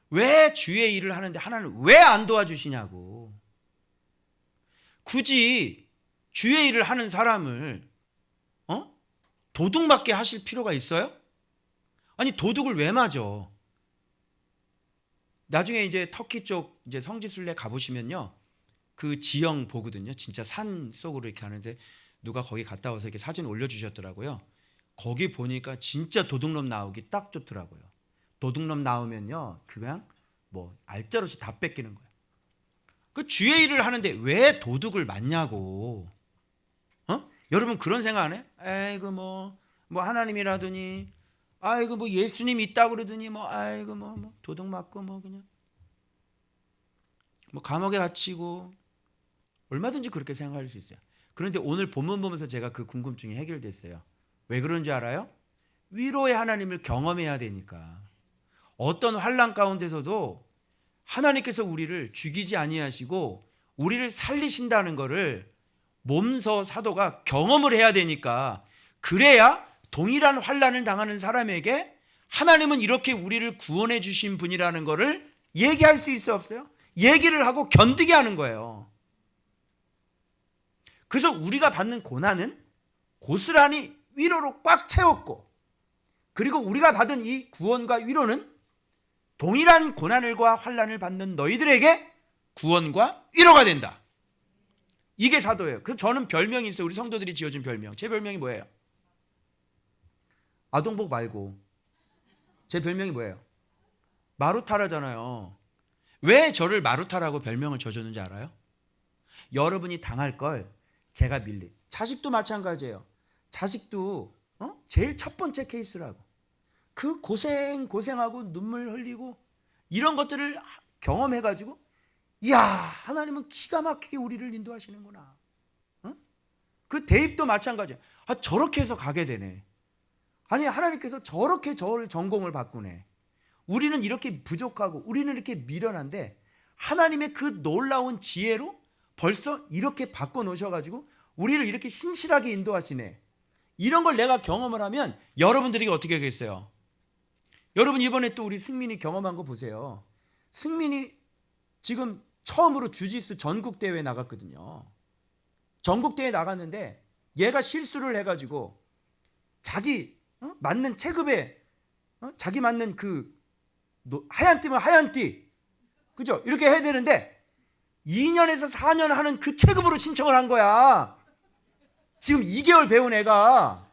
왜 주의 일을 하는데 하나님 왜 안 도와주시냐고. 굳이 주의 일을 하는 사람을 도둑 맞게 하실 필요가 있어요? 아니 도둑을 왜 맞아? 나중에 이제 터키 쪽 이제 성지순례 가보시면요, 그 지형 보거든요. 진짜 산 속으로 이렇게 하는데 누가 거기 갔다 와서 이렇게 사진 올려주셨더라고요. 거기 보니까 진짜 도둑놈 나오기 딱 좋더라고요. 도둑놈 나오면요, 그냥 뭐 알자로시 다 뺏기는 거예요. 그 주의 일을 하는데 왜 도둑을 맞냐고. 여러분 그런 생각 안 해? 아이고 뭐 하나님이라더니, 아이고 뭐 예수님 있다고 그러더니 뭐 아이고 뭐 도둑 맞고 뭐 그냥 뭐 감옥에 갇히고, 얼마든지 그렇게 생각할 수 있어요. 그런데 오늘 본문 보면서 제가 그 궁금증이 해결됐어요. 왜 그런지 알아요? 위로의 하나님을 경험해야 되니까. 어떤 환난 가운데서도 하나님께서 우리를 죽이지 아니하시고 우리를 살리신다는 것을 몸소 사도가 경험을 해야 되니까, 그래야 동일한 환난을 당하는 사람에게 하나님은 이렇게 우리를 구원해 주신 분이라는 것을 얘기할 수 있어 없어요? 얘기를 하고 견디게 하는 거예요. 그래서 우리가 받는 고난은 고스란히 위로로 꽉 채웠고, 그리고 우리가 받은 이 구원과 위로는 동일한 고난과 환난을 받는 너희들에게 구원과 위로가 된다. 이게 사도예요. 그래서 저는 별명이 있어요. 우리 성도들이 지어준 별명. 제 별명이 뭐예요? 아동복 말고 제 별명이 뭐예요? 마루타라잖아요. 왜 저를 마루타라고 별명을 지어줬는지 알아요? 여러분이 당할 걸 제가 자식도 마찬가지예요. 자식도 제일 첫 번째 케이스라고. 그 고생하고 눈물 흘리고 이런 것들을 경험해가지고, 이야, 하나님은 기가 막히게 우리를 인도하시는구나. 그 대입도 마찬가지야. 저렇게 해서 가게 되네. 아니, 하나님께서 저렇게 저를 전공을 바꾸네. 우리는 이렇게 부족하고 우리는 이렇게 미련한데 하나님의 그 놀라운 지혜로 벌써 이렇게 바꿔놓으셔가지고 우리를 이렇게 신실하게 인도하시네. 이런 걸 내가 경험을 하면 여러분들이 어떻게 하겠어요? 여러분 이번에 또 우리 승민이 경험한 거 보세요. 승민이 지금 처음으로 주짓수 전국대회 나갔거든요. 전국대회 나갔는데 얘가 실수를 해가지고 자기 맞는 체급에 자기 맞는 그 하얀 띠면 하얀 띠, 그죠? 이렇게 해야 되는데 2년에서 4년 하는 그 체급으로 신청을 한 거야. 지금 2개월 배운 애가.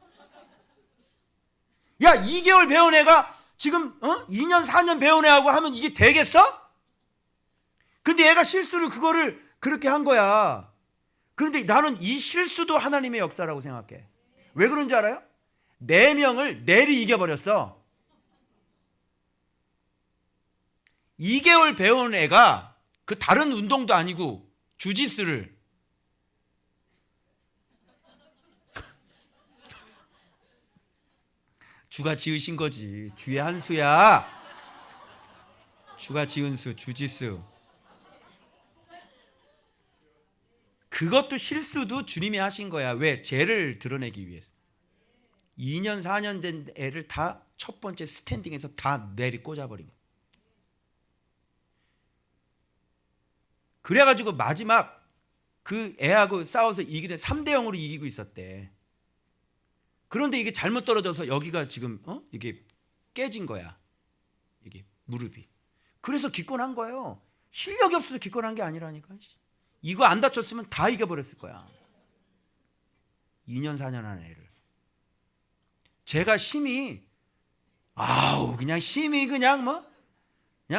야, 2개월 배운 애가 지금 2년 4년 배운 애하고 하면 이게 되겠어? 근데 얘가 실수를 그거를 그렇게 한 거야. 그런데 나는 이 실수도 하나님의 역사라고 생각해. 왜 그런지 알아요? 4명을 내리 이겨버렸어. 2개월 배운 애가 그 다른 운동도 아니고 주짓수를 주가 지으신 거지. 주의 한 수야. 주가 지은 수, 주짓수. 그것도 실수도 주님이 하신 거야. 왜? 죄를 드러내기 위해서. 2년 4년 된 애를 다 첫 번째 스탠딩에서 다 내리 꽂아버린 거야. 그래가지고 마지막 그 애하고 싸워서 이기는 3대0으로 이기고 있었대. 그런데 이게 잘못 떨어져서 여기가 지금 이게 깨진 거야. 이게 무릎이. 그래서 기권한 거예요. 실력이 없어서 기권한 게 아니라니까. 이거 안 다쳤으면 다 이겨버렸을 거야. 2년 4년 한 애를. 제가 심히 그냥 심히 그냥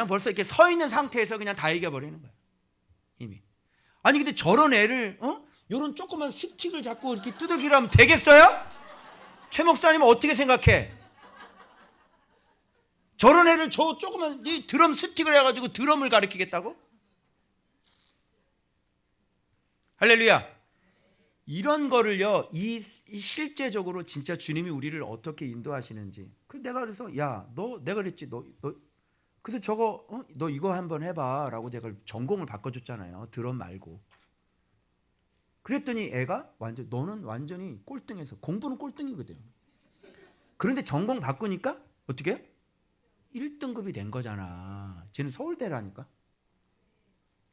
벌써 이렇게 서 있는 상태에서 그냥 다 이겨버리는 거야. 이미. 아니 근데 저런 애를 요런 조그만 스틱을 잡고 이렇게 두들기려 하면 되겠어요? 최 목사님은 어떻게 생각해? 저런 애를 저 조그만 이 드럼 스틱을 해가지고 드럼을 가르치겠다고? 할렐루야. 이런 거를요, 이 실제적으로 진짜 주님이 우리를 어떻게 인도하시는지. 내가 그래서 내가 그랬지, 그래서 저거 너 이거 한번 해봐라고 제가 전공을 바꿔줬잖아요. 드럼 말고. 그랬더니 애가 너는 완전히 꼴등해서, 공부는 꼴등이거든. 그런데 전공 바꾸니까 어떻게? 1등급이 된 거잖아. 쟤는 서울대라니까.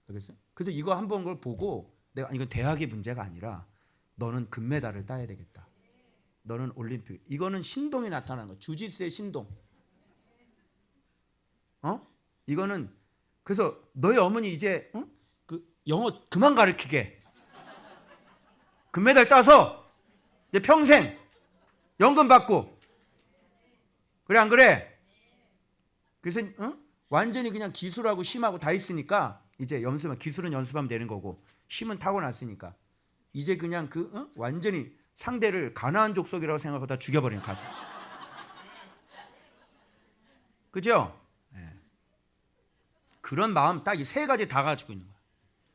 알겠어요? 그래서 이거 한 번 걸 보고 내가 이건 대학의 문제가 아니라 너는 금메달을 따야 되겠다. 너는 올림픽. 이거는 신동이 나타나는 거. 주짓수의 신동. 이거는 그래서 너희 어머니 이제 그 영어 그만 가르치게. 금메달 따서 이제 평생 연금 받고. 그래 안 그래? 그래서 완전히 그냥 기술하고 심하고 다 있으니까 이제 기술은 연습하면 되는 거고 심은 타고났으니까 이제 그냥 완전히 상대를 가나안 족속이라고 생각하다 죽여버리는 가서. 그죠? 네. 그런 마음 딱 이 세 가지 다 가지고 있는 거야.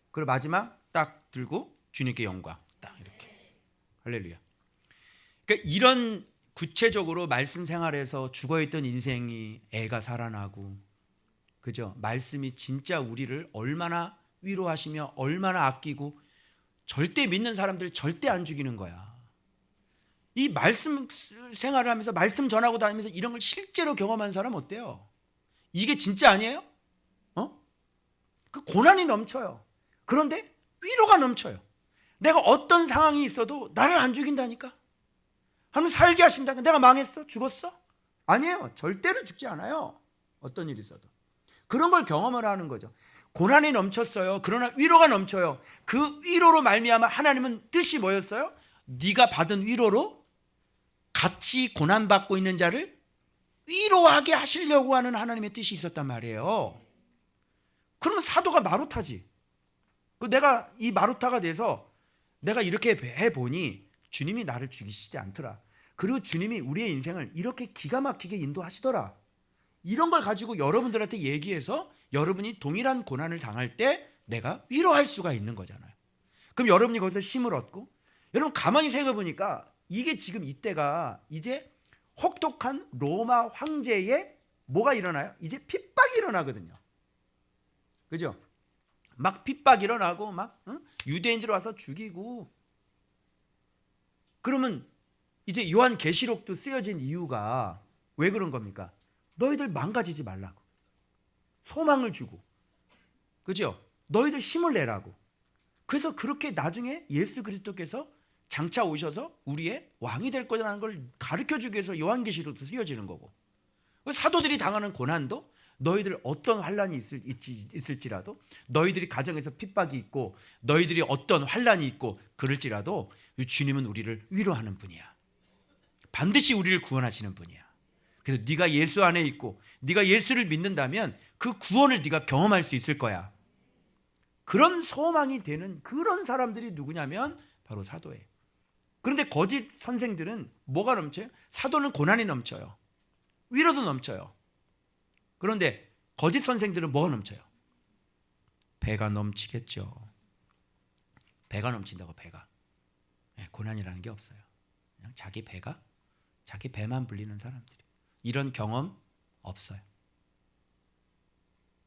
그리고 마지막 딱 들고 주님께 영광 딱 이렇게. 할렐루야. 그러니까 이런 구체적으로 말씀 생활에서 죽어있던 인생이 애가 살아나고, 그죠? 말씀이 진짜 우리를 얼마나 위로하시며 얼마나 아끼고, 절대 믿는 사람들 절대 안 죽이는 거야. 이 말씀 생활을 하면서 말씀 전하고 다니면서 이런 걸 실제로 경험한 사람 어때요? 이게 진짜 아니에요? 그 고난이 넘쳐요. 그런데 위로가 넘쳐요. 내가 어떤 상황이 있어도 나를 안 죽인다니까. 하나님 살게 하신다. 내가 망했어? 죽었어? 아니에요. 절대로 죽지 않아요. 어떤 일이 있어도. 그런 걸 경험을 하는 거죠. 고난이 넘쳤어요. 그러나 위로가 넘쳐요. 그 위로로 말미암아 하나님은 뜻이 뭐였어요? 네가 받은 위로로 같이 고난받고 있는 자를 위로하게 하시려고 하는 하나님의 뜻이 있었단 말이에요. 그러면 사도가 마루타지. 내가 이 마루타가 돼서 내가 이렇게 해보니 주님이 나를 죽이시지 않더라. 그리고 주님이 우리의 인생을 이렇게 기가 막히게 인도하시더라. 이런 걸 가지고 여러분들한테 얘기해서 여러분이 동일한 고난을 당할 때 내가 위로할 수가 있는 거잖아요. 그럼 여러분이 거기서 힘을 얻고, 여러분 가만히 생각해 보니까 이게 지금 이때가 이제 혹독한 로마 황제의 뭐가 일어나요? 이제 핍박이 일어나거든요. 그죠? 막 핍박이 일어나고 막 유대인들 와서 죽이고. 그러면 이제 요한계시록도 쓰여진 이유가 왜 그런 겁니까? 너희들 망가지지 말라고. 소망을 주고. 그죠? 너희들 힘을 내라고. 그래서 그렇게 나중에 예수 그리스도께서 장차 오셔서 우리의 왕이 될 거라는 걸 가르쳐주기 위해서 요한계시록도 쓰여지는 거고. 사도들이 당하는 고난도 너희들 어떤 환란이 있을지라도, 너희들이 가정에서 핍박이 있고 너희들이 어떤 환란이 있고 그럴지라도 주님은 우리를 위로하는 분이야. 반드시 우리를 구원하시는 분이야. 그래서 네가 예수 안에 있고 네가 예수를 믿는다면 그 구원을 네가 경험할 수 있을 거야. 그런 소망이 되는 그런 사람들이 누구냐면 바로 사도예요. 그런데 거짓 선생들은 뭐가 넘쳐요? 사도는 고난이 넘쳐요. 위로도 넘쳐요. 그런데 거짓 선생들은 뭐가 넘쳐요? 배가 넘치겠죠. 배가 넘친다고. 배가. 고난이라는 게 없어요. 그냥 자기 배만 불리는 사람들이. 이런 경험 없어요.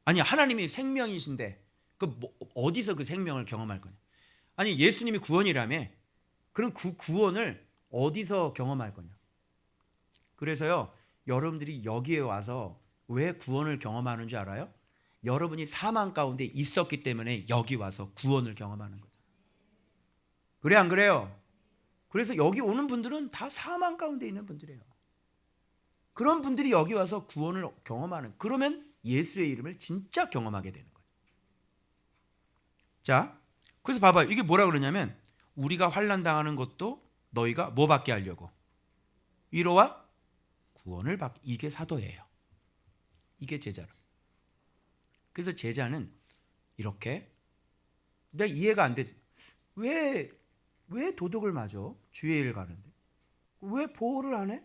아니, 하나님이 생명이신데 어디서 그 생명을 경험할 거냐? 아니, 예수님이 구원이라며. 그럼 그 구원을 어디서 경험할 거냐? 그래서요, 여러분들이 여기에 와서 왜 구원을 경험하는 줄 알아요? 여러분이 사망 가운데 있었기 때문에 여기 와서 구원을 경험하는 거죠. 그래 안 그래요? 그래서 여기 오는 분들은 다 사망 가운데 있는 분들이에요. 그런 분들이 여기 와서 구원을 경험하는, 그러면 예수의 이름을 진짜 경험하게 되는 거예요. 자, 그래서 봐봐요. 이게 뭐라 그러냐면 우리가 환난 당하는 것도 너희가 뭐 받게 하려고? 위로와 구원을 받게. 이게 사도예요. 이게 제자로. 그래서 제자는 이렇게, 내가 이해가 안 됐어요. 왜 도둑을 맞아? 주의 일 가는데. 왜 보호를 안 해?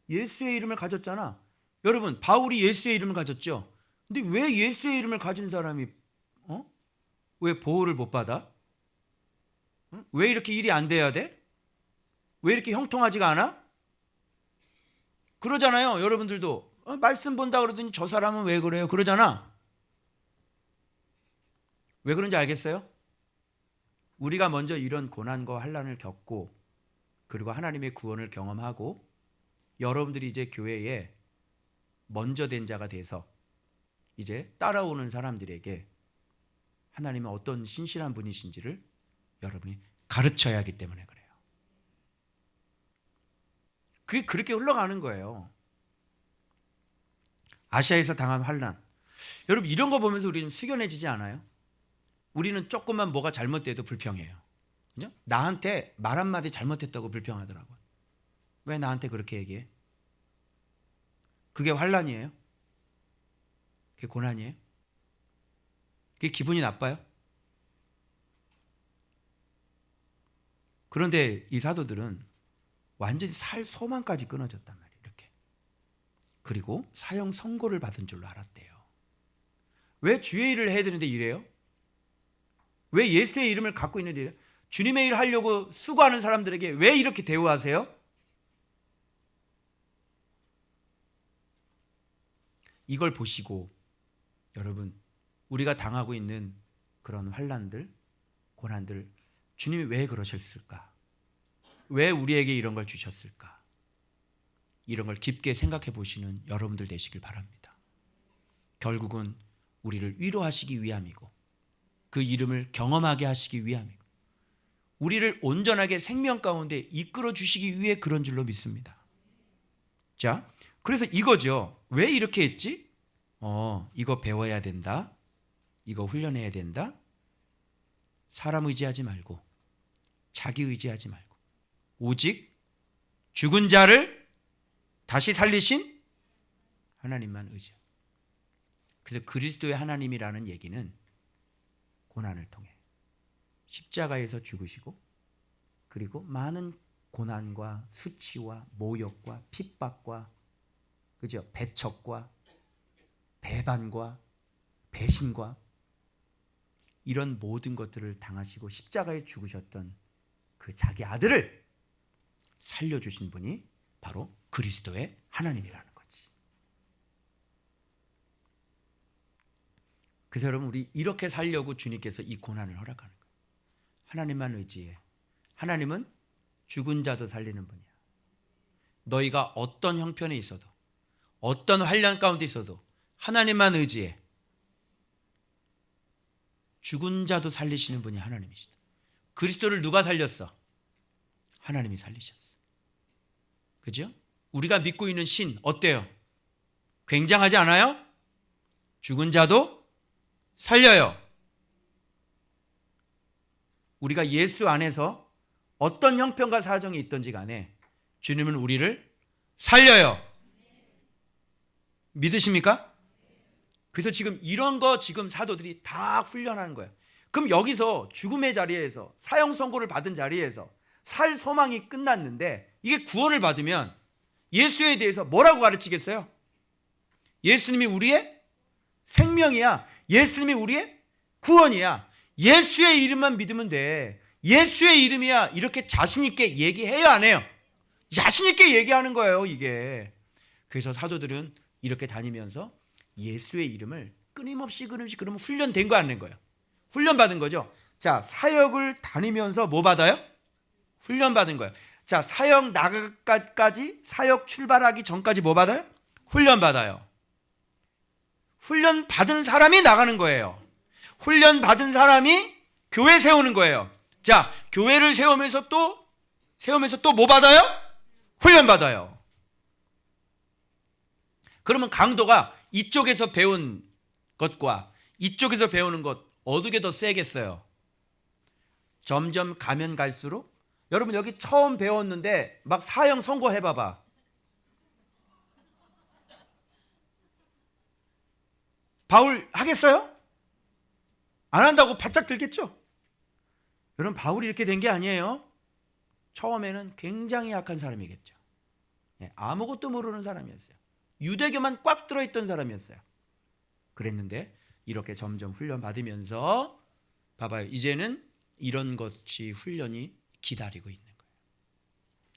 예수의 이름을 가졌잖아. 여러분, 바울이 예수의 이름을 가졌죠. 근데 왜 예수의 이름을 가진 사람이 왜 보호를 못 받아? 왜 이렇게 일이 안 돼야 돼? 왜 이렇게 형통하지가 않아? 그러잖아요. 여러분들도 말씀 본다 그러더니 저 사람은 왜 그래요? 그러잖아. 왜 그런지 알겠어요? 우리가 먼저 이런 고난과 환난을 겪고 그리고 하나님의 구원을 경험하고 여러분들이 이제 교회에 먼저 된 자가 돼서 이제 따라오는 사람들에게 하나님은 어떤 신실한 분이신지를 여러분이 가르쳐야 하기 때문에 그래요. 그게 그렇게 흘러가는 거예요. 아시아에서 당한 환난. 여러분, 이런 거 보면서 우리는 숙연해지지 않아요? 우리는 조금만 뭐가 잘못돼도 불평해요. 그죠? 나한테 말 한마디 잘못했다고 불평하더라고요. 왜 나한테 그렇게 얘기해? 그게 환난이에요? 그게 고난이에요? 그게 기분이 나빠요? 그런데 이 사도들은 완전히 살 소망까지 끊어졌단 말이에요. 이렇게. 그리고 사형 선고를 받은 줄로 알았대요. 왜 주의 일을 해야 되는데 이래요? 왜 예수의 이름을 갖고 있는데 이래요? 주님의 일 하려고 수고하는 사람들에게 왜 이렇게 대우하세요? 이걸 보시고 여러분, 우리가 당하고 있는 그런 환난들, 고난들, 주님이 왜 그러셨을까? 왜 우리에게 이런 걸 주셨을까? 이런 걸 깊게 생각해 보시는 여러분들 되시길 바랍니다. 결국은 우리를 위로하시기 위함이고 그 이름을 경험하게 하시기 위함이고 우리를 온전하게 생명 가운데 이끌어 주시기 위해 그런 줄로 믿습니다. 자, 그래서 이거죠. 왜 이렇게 했지? 이거 배워야 된다. 이거 훈련해야 된다. 사람 의지하지 말고 자기 의지하지 말고 오직 죽은 자를 다시 살리신 하나님만 의지하고. 그래서 그리스도의 하나님이라는 얘기는 고난을 통해 십자가에서 죽으시고 그리고 많은 고난과 수치와 모욕과 핍박과 그죠? 배척과 배반과 배신과 이런 모든 것들을 당하시고 십자가에 죽으셨던 그 자기 아들을 살려주신 분이 바로 그리스도의 하나님이라는 거지. 그래서 여러분 우리 이렇게 살려고 주님께서 이 고난을 허락하는 거예요. 하나님만 의지해. 하나님은 죽은 자도 살리는 분이야. 너희가 어떤 형편에 있어도 어떤 환난 가운데 있어도 하나님만 의지해. 죽은 자도 살리시는 분이 하나님이시다. 그리스도를 누가 살렸어? 하나님이 살리셨어. 그죠? 우리가 믿고 있는 신 어때요? 굉장하지 않아요? 죽은 자도 살려요. 우리가 예수 안에서 어떤 형편과 사정이 있든지 간에 주님은 우리를 살려요. 믿으십니까? 그래서 지금 이런 거 지금 사도들이 다 훈련하는 거예요. 그럼 여기서 죽음의 자리에서 사형 선고를 받은 자리에서 살 소망이 끝났는데 이게 구원을 받으면 예수에 대해서 뭐라고 가르치겠어요? 예수님이 우리의 생명이야. 예수님이 우리의 구원이야. 예수의 이름만 믿으면 돼. 예수의 이름이야. 이렇게 자신 있게 얘기해요, 안 해요? 자신 있게 얘기하는 거예요, 이게. 그래서 사도들은 이렇게 다니면서 예수의 이름을 끊임없이 그러면 훈련된 거 아닌 거예요. 훈련받은 거죠. 자, 사역을 다니면서 뭐 받아요? 훈련받은 거예요. 자, 사역 나가까지 사역 출발하기 전까지 뭐 받아요? 훈련받아요. 훈련받은 사람이 나가는 거예요. 훈련받은 사람이 교회 세우는 거예요. 자, 교회를 세우면서 또 뭐 받아요? 훈련받아요. 그러면 강도가 이쪽에서 배운 것과 이쪽에서 배우는 것 어떻게 더 세겠어요? 점점 가면 갈수록 여러분 여기 처음 배웠는데 막 사형 선고해봐봐. 바울 하겠어요? 안 한다고 바짝 들겠죠? 여러분 바울이 이렇게 된 게 아니에요. 처음에는 굉장히 약한 사람이겠죠. 아무것도 모르는 사람이었어요. 유대교만 꽉 들어있던 사람이었어요. 그랬는데 이렇게 점점 훈련받으면서 봐봐요. 이제는 이런 것이 훈련이 기다리고 있는 거예요.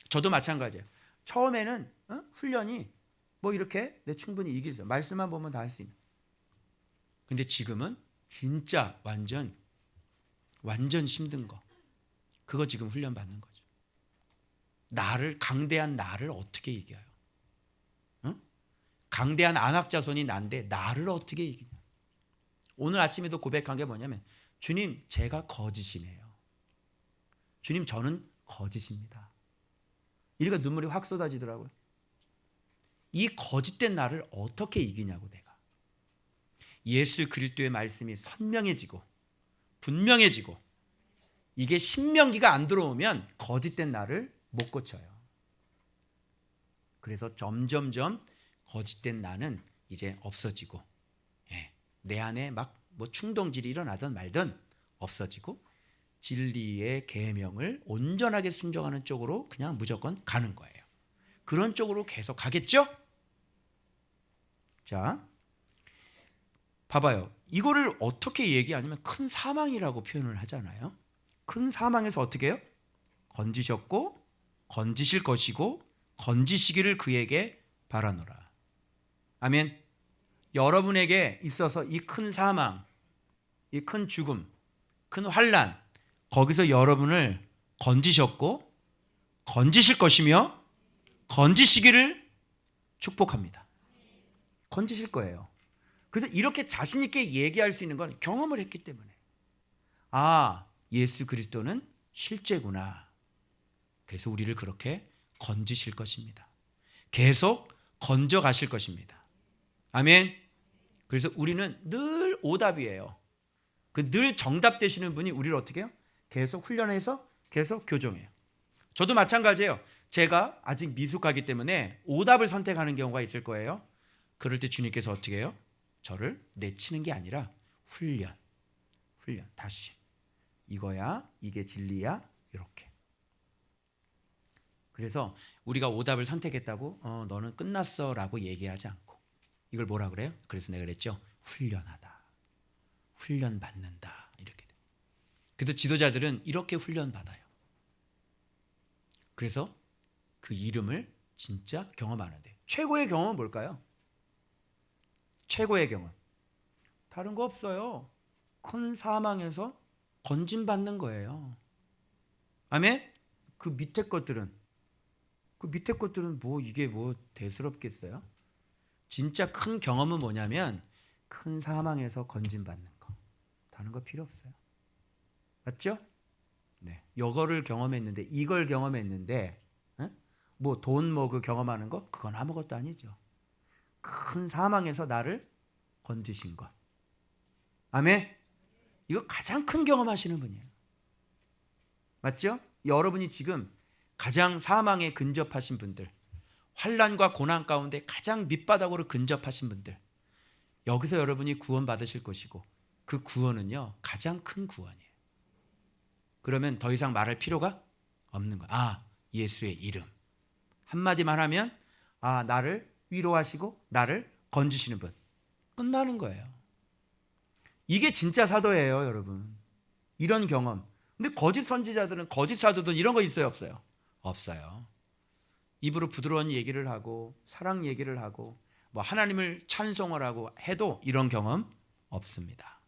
저도 마찬가지예요. 처음에는 훈련이 뭐 이렇게 내 충분히 이길 수 있어요. 말씀만 보면 다 할 수 있는. 근데 지금은 진짜 완전 힘든 거. 그거 지금 훈련받는 거죠. 강대한 나를 어떻게 이겨요? 강대한 안악자손이 난데 나를 어떻게 이기냐? 오늘 아침에도 고백한 게 뭐냐면 주님 제가 거짓이네요. 주님 저는 거짓입니다. 이러니까 눈물이 확 쏟아지더라고요. 이 거짓된 나를 어떻게 이기냐고 내가. 예수 그리스도의 말씀이 선명해지고 분명해지고 이게 신명기가 안 들어오면 거짓된 나를 못 고쳐요. 그래서 점점점 거짓된 나는 이제 없어지고, 내 안에 막 뭐 충동질이 일어나든 말든 없어지고, 진리의 계명을 온전하게 순종하는 쪽으로 그냥 무조건 가는 거예요. 그런 쪽으로 계속 가겠죠? 자, 봐봐요. 이거를 어떻게 얘기하냐면 큰 사망이라고 표현을 하잖아요. 큰 사망에서 어떻게 해요? 건지셨고 건지실 것이고 건지시기를 그에게 바라노라. 아멘. 여러분에게 있어서 이 큰 사망, 이 큰 죽음, 큰 환난, 거기서 여러분을 건지셨고 건지실 것이며 건지시기를 축복합니다. 건지실 거예요. 그래서 이렇게 자신 있게 얘기할 수 있는 건 경험을 했기 때문에, 아, 예수 그리스도는 실제구나. 그래서 우리를 그렇게 건지실 것입니다. 계속 건져 가실 것입니다. 아멘. 그래서 우리는 늘 오답이에요. 그 늘 정답 되시는 분이 우리를 어떻게 해요? 계속 훈련해서 계속 교정해요. 저도 마찬가지예요. 제가 아직 미숙하기 때문에 오답을 선택하는 경우가 있을 거예요. 그럴 때 주님께서 어떻게 해요? 저를 내치는 게 아니라 훈련. 다시 이거야, 이게 진리야, 이렇게. 그래서 우리가 오답을 선택했다고 너는 끝났어 라고 얘기하지 않고, 이걸 뭐라 그래요? 그래서 내가 그랬죠. 훈련하다. 훈련 받는다. 이렇게. 그래서 지도자들은 이렇게 훈련 받아요. 그래서 그 이름을 진짜 경험하는데, 최고의 경험은 뭘까요? 최고의 경험. 다른 거 없어요. 큰 사망에서 건짐받는 거예요. 아멘? 그 밑에 것들은 뭐 이게 뭐 대수롭겠어요? 진짜 큰 경험은 뭐냐면 큰 사망에서 건짐받는 거. 다른 거 필요 없어요. 맞죠? 네. 이거를 경험했는데, 이걸 경험했는데, 뭐 돈 뭐 그 경험하는 거, 그건 아무것도 아니죠. 큰 사망에서 나를 건지신 것. 아멘. 이거 가장 큰 경험하시는 분이에요. 맞죠? 여러분이 지금 가장 사망에 근접하신 분들, 환난과 고난 가운데 가장 밑바닥으로 근접하신 분들, 여기서 여러분이 구원 받으실 것이고, 그 구원은요 가장 큰 구원이에요. 그러면 더 이상 말할 필요가 없는 거예요. 아, 예수의 이름 한마디만 하면, 아, 나를 위로하시고 나를 건지시는 분. 끝나는 거예요. 이게 진짜 사도예요, 여러분. 이런 경험. 근데 거짓 선지자들은, 거짓 사도들은 이런 거 있어요, 없어요? 없어요. 입으로 부드러운 얘기를 하고 사랑 얘기를 하고 뭐 하나님을 찬송을 하고 해도 이런 경험 없습니다.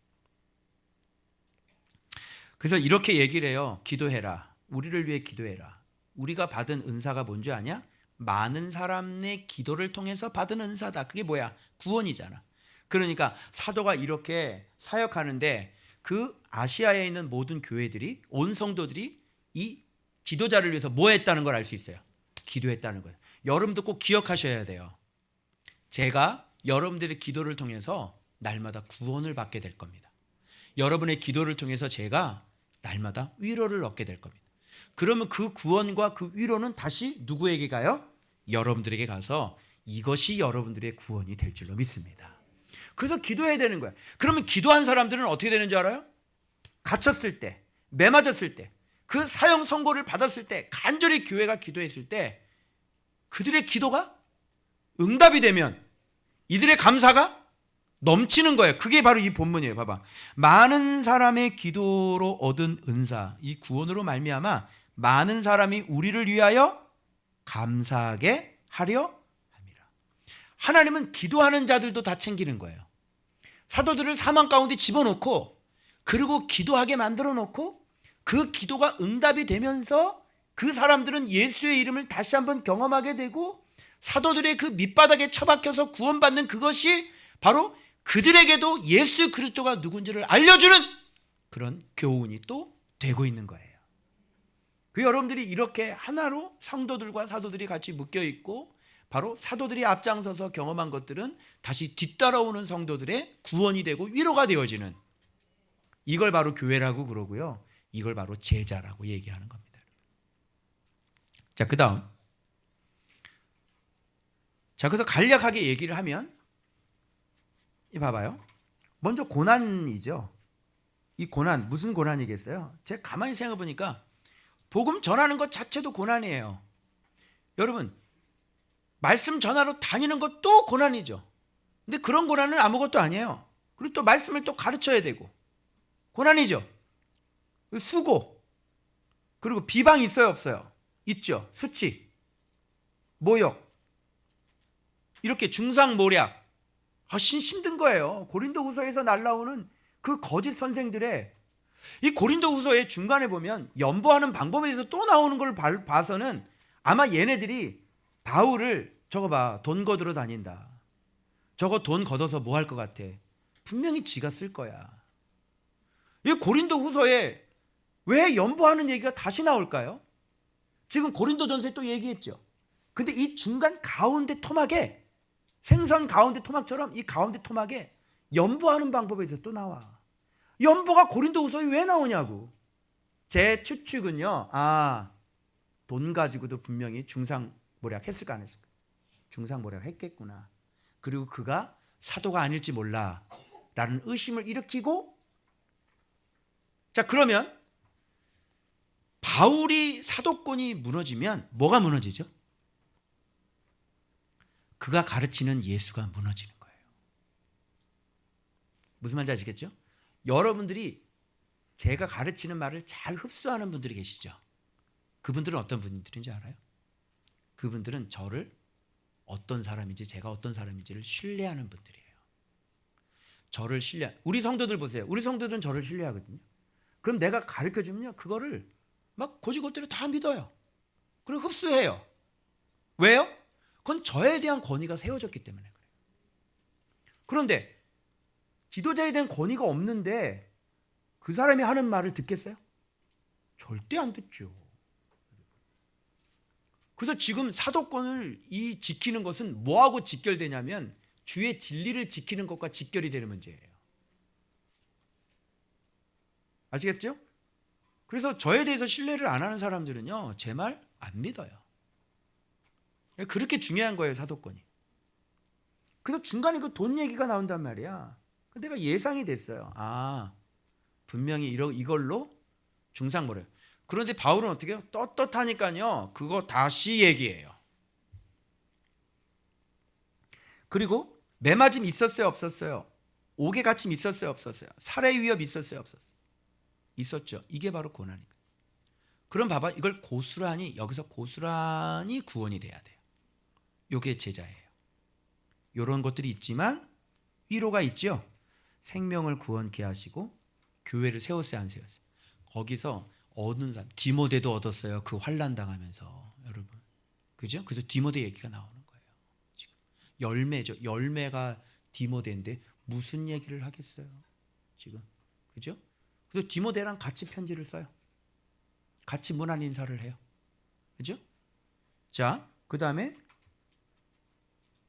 그래서 이렇게 얘기를 해요. 기도해라. 우리를 위해 기도해라. 우리가 받은 은사가 뭔지 아냐? 많은 사람의 기도를 통해서 받은 은사다. 그게 뭐야? 구원이잖아. 그러니까 사도가 이렇게 사역하는데, 그 아시아에 있는 모든 교회들이, 온 성도들이 이 지도자를 위해서 뭐 했다는 걸 알 수 있어요. 기도했다는 거예요. 여러분도 꼭 기억하셔야 돼요. 제가 여러분들의 기도를 통해서 날마다 구원을 받게 될 겁니다. 여러분의 기도를 통해서 제가 날마다 위로를 얻게 될 겁니다. 그러면 그 구원과 그 위로는 다시 누구에게 가요? 여러분들에게 가서 이것이 여러분들의 구원이 될 줄로 믿습니다. 그래서 기도해야 되는 거예요. 그러면 기도한 사람들은 어떻게 되는 줄 알아요? 갇혔을 때, 매맞았을 때, 그 사형 선고를 받았을 때, 간절히 교회가 기도했을 때 그들의 기도가 응답이 되면 이들의 감사가 넘치는 거예요. 그게 바로 이 본문이에요. 봐봐. 많은 사람의 기도로 얻은 은사, 이 구원으로 말미암아 많은 사람이 우리를 위하여 감사하게 하려 함이라. 하나님은 기도하는 자들도 다 챙기는 거예요. 사도들을 사망 가운데 집어넣고, 그리고 기도하게 만들어 놓고, 그 기도가 응답이 되면서 그 사람들은 예수의 이름을 다시 한번 경험하게 되고, 사도들의 그 밑바닥에 처박혀서 구원받는 그것이 바로 그들에게도 예수 그리스도가 누군지를 알려주는 그런 교훈이 또 되고 있는 거예요. 그 여러분들이 이렇게 하나로 성도들과 사도들이 같이 묶여 있고, 바로 사도들이 앞장서서 경험한 것들은 다시 뒤따라오는 성도들의 구원이 되고 위로가 되어지는, 이걸 바로 교회라고 그러고요. 이걸 바로 제자라고 얘기하는 겁니다. 자, 그다음. 자, 그래서 간략하게 얘기를 하면 이 봐봐요. 먼저 고난이죠. 이 고난 무슨 고난이겠어요? 제가 가만히 생각해 보니까 복음 전하는 것 자체도 고난이에요. 여러분, 말씀 전하러 다니는 것도 고난이죠. 근데 그런 고난은 아무것도 아니에요. 그리고 또 말씀을 또 가르쳐야 되고 고난이죠. 수고, 그리고 비방 있어요 없어요? 있죠. 수치, 모욕, 이렇게 중상모략, 힘든 거예요. 고린도후서에서 날라오는 그 거짓 선생들의, 이 고린도후서의 중간에 보면 연보하는 방법에 대해서 또 나오는 걸 봐서는 아마 얘네들이 바울을 저거 봐, 돈 거두러 다닌다, 저거 돈 걷어서 뭐 할 것 같아, 분명히 지가 쓸 거야. 이 고린도후서에 왜 연보하는 얘기가 다시 나올까요? 지금 고린도전서에 또 얘기했죠. 근데 이 중간 가운데 토막에, 생선 가운데 토막처럼 이 가운데 토막에 연보하는 방법에 대해서 또 나와. 연보가 고린도후서에 왜 나오냐고. 제 추측은요, 돈 가지고도 분명히 중상모략 했을까 안 했을까? 중상모략 했겠구나. 그리고 그가 사도가 아닐지 몰라 라는 의심을 일으키고, 자, 그러면 바울이 사도권이 무너지면 뭐가 무너지죠? 그가 가르치는 예수가 무너지는 거예요. 무슨 말인지 아시겠죠? 여러분들이 제가 가르치는 말을 잘 흡수하는 분들이 계시죠? 그분들은 어떤 분들인지 알아요? 그분들은 저를 어떤 사람인지, 제가 어떤 사람인지를 신뢰하는 분들이에요. 저를 우리 성도들 보세요. 우리 성도들은 저를 신뢰하거든요. 그럼 내가 가르쳐주면요, 그거를 막 고지고대로 다 믿어요. 그리고 흡수해요. 왜요? 그건 저에 대한 권위가 세워졌기 때문에 그래요. 그런데 지도자에 대한 권위가 없는데 그 사람이 하는 말을 듣겠어요? 절대 안 듣죠. 그래서 지금 사도권을 지키는 것은 뭐하고 직결되냐면 주의 진리를 지키는 것과 직결이 되는 문제예요. 아시겠죠? 그래서 저에 대해서 신뢰를 안 하는 사람들은요, 제 말 안 믿어요. 그렇게 중요한 거예요, 사도권이. 그래서 중간에 그 돈 얘기가 나온단 말이야. 내가 예상이 됐어요. 분명히 이걸로 중상모략. 그런데 바울은 어떻게 해요? 떳떳하니까요, 그거 다시 얘기해요. 그리고 매맞음 있었어요 없었어요? 옥에 갇힘 있었어요 없었어요? 살해 위협 있었어요 없었어요? 있었죠. 이게 바로 고난입니다. 그럼 봐봐, 이걸 여기서 고스란히 구원이 돼야 돼요. 이게 제자예요. 이런 것들이 있지만 위로가 있죠. 생명을 구원케 하시고 교회를 세웠어요 안 세웠어요? 거기서 얻는 사람, 디모데도 얻었어요. 그 환난 당하면서. 여러분, 그죠? 그래서 디모데 얘기가 나오는 거예요. 지금 열매죠. 열매가 디모데인데 무슨 얘기를 하겠어요? 지금, 그죠? 그래서 디모데랑 같이 편지를 써요. 같이 문안 인사를 해요. 그죠? 자, 그 다음에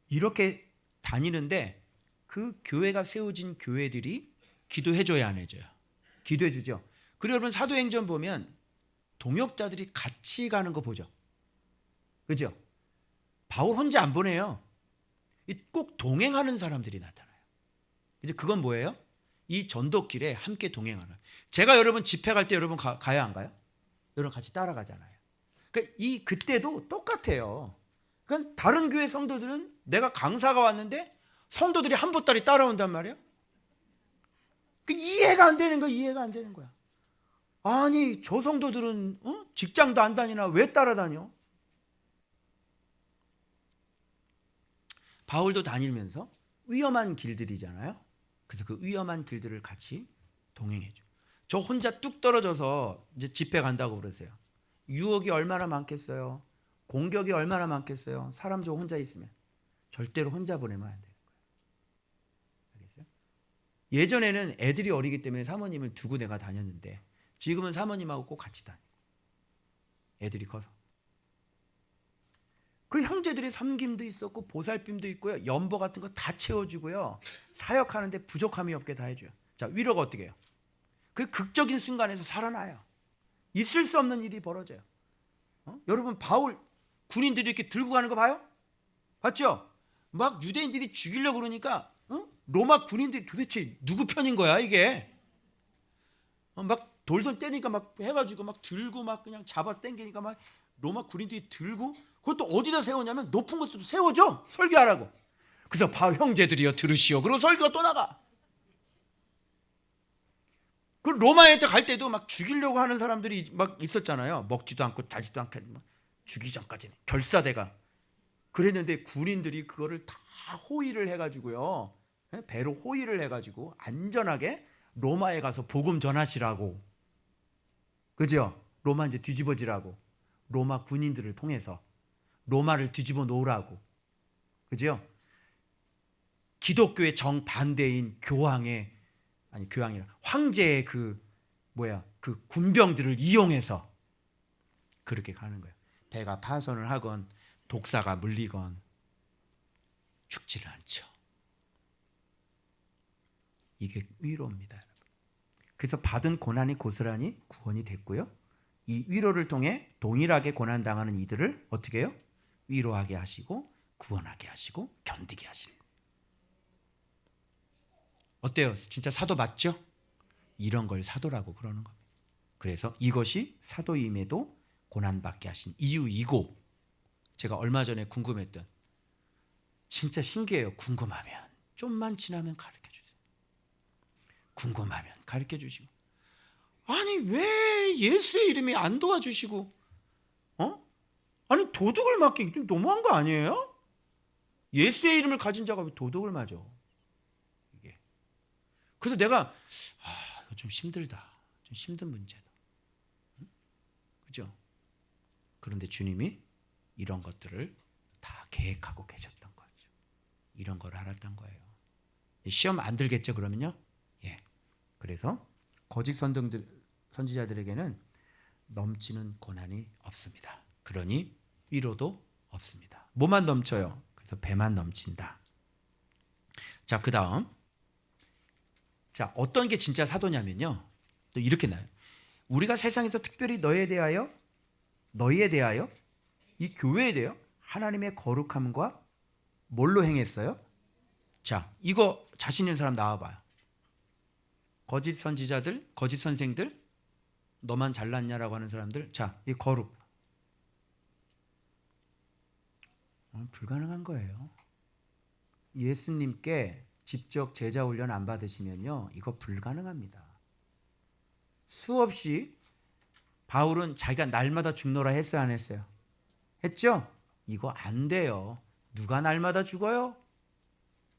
이렇게 다니는데 그 교회가 세워진 교회들이 기도해줘야 안 해줘요? 기도해주죠. 그리고 여러분 사도행전 보면 동역자들이 같이 가는 거 보죠. 그죠? 바울 혼자 안 보내요. 꼭 동행하는 사람들이 나타나요. 이제 그건 뭐예요? 이 전도길에 함께 동행하는. 제가 여러분 집회 갈 때 여러분 가야 안 가요? 여러분 같이 따라가잖아요. 그러니까 그때도 똑같아요. 그러니까 다른 교회 성도들은 내가 강사가 왔는데 성도들이 한 보따리 따라온단 말이에요. 이해가 안 되는 거야. 이해가 안 되는 거야. 아니, 저 성도들은 직장도 안 다니나 왜 따라다녀? 바울도 다니면서 위험한 길들이잖아요. 그래서 그 위험한 길들을 같이 동행해줘. 저 혼자 뚝 떨어져서 이제 집회 간다고 그러세요. 유혹이 얼마나 많겠어요? 공격이 얼마나 많겠어요? 사람 저 혼자 있으면. 절대로 혼자 보내면 안 되는 거예요. 알겠어요? 예전에는 애들이 어리기 때문에 사모님을 두고 내가 다녔는데 지금은 사모님하고 꼭 같이 다니고, 애들이 커서. 그 형제들의 섬김도 있었고 보살핌도 있고요, 연보 같은 거 다 채워주고요, 사역하는데 부족함이 없게 다 해줘요. 자, 위로가 어떻게 해요? 그 극적인 순간에서 살아나요. 있을 수 없는 일이 벌어져요. 여러분 바울 군인들이 이렇게 들고 가는 거 봐요? 봤죠? 막 유대인들이 죽이려고 그러니까 로마 군인들이 도대체 누구 편인 거야 이게? 막 돌돌 때리니까 막 해가지고 막 들고 막 그냥 잡아 당기니까 막 로마 군인들이 들고 그것도 어디다 세우냐면 높은 곳에도 세워줘 설교하라고. 그래서 바울 형제들이여 들으시오. 그리고 설교가 또 나가. 그 로마에 갈 때도 막 죽이려고 하는 사람들이 막 있었잖아요. 먹지도 않고 자지도 않게 막 죽이기 전까지는 결사대가 그랬는데 군인들이 그거를 다 호위를 해가지고요. 배로 호위를 해가지고 안전하게 로마에 가서 복음 전하시라고. 그죠? 로마 이제 뒤집어지라고. 로마 군인들을 통해서 로마를 뒤집어 놓으라고. 그죠? 기독교의 정반대인 교황이라 황제의 그 군병들을 이용해서 그렇게 가는 거예요. 배가 파손을 하건 독사가 물리건 죽지를 않죠. 이게 위로입니다. 그래서 받은 고난이 고스란히 구원이 됐고요. 이 위로를 통해 동일하게 고난당하는 이들을 어떻게 해요? 위로하게 하시고 구원하게 하시고 견디게 하시는 거예요. 어때요? 진짜 사도 맞죠? 이런 걸 사도라고 그러는 겁니다. 그래서 이것이 사도임에도 고난받게 하신 이유이고, 제가 얼마 전에 궁금했던, 진짜 신기해요. 궁금하면 좀만 지나면 가르쳐주세요. 궁금하면 가르쳐주시고, 아니 왜 예수의 이름이 안 도와주시고 아니 도둑을 맞기 좀 너무한 거 아니에요? 예수의 이름을 가진 자가 왜 도둑을 맞아? 이게. 그래서 내가 이거 좀 힘들다. 좀 힘든 문제다. 그죠? 그런데 주님이 이런 것들을 다 계획하고 계셨던 거죠. 이런 걸 알았던 거예요. 시험 안 들겠죠, 그러면요? 예. 그래서 거짓 선지자들에게는 넘치는 고난이 없습니다. 그러니 위로도 없습니다. 뭐만 넘쳐요? 그래서 배만 넘친다. 자, 그 다음. 자, 어떤 게 진짜 사도냐면요. 또 이렇게 나요. 우리가 세상에서 특별히 너희에 대하여, 이 교회에 대하여 하나님의 거룩함과 뭘로 행했어요? 자, 이거 자신 있는 사람 나와봐요. 거짓 선지자들, 거짓 선생들, 너만 잘났냐라고 하는 사람들. 자, 이 거룩. 불가능한 거예요. 예수님께 직접 제자 훈련 안 받으시면요, 이거 불가능합니다. 수없이 바울은 자기가 날마다 죽노라 했어요, 안 했어요? 했죠? 이거 안 돼요. 누가 날마다 죽어요?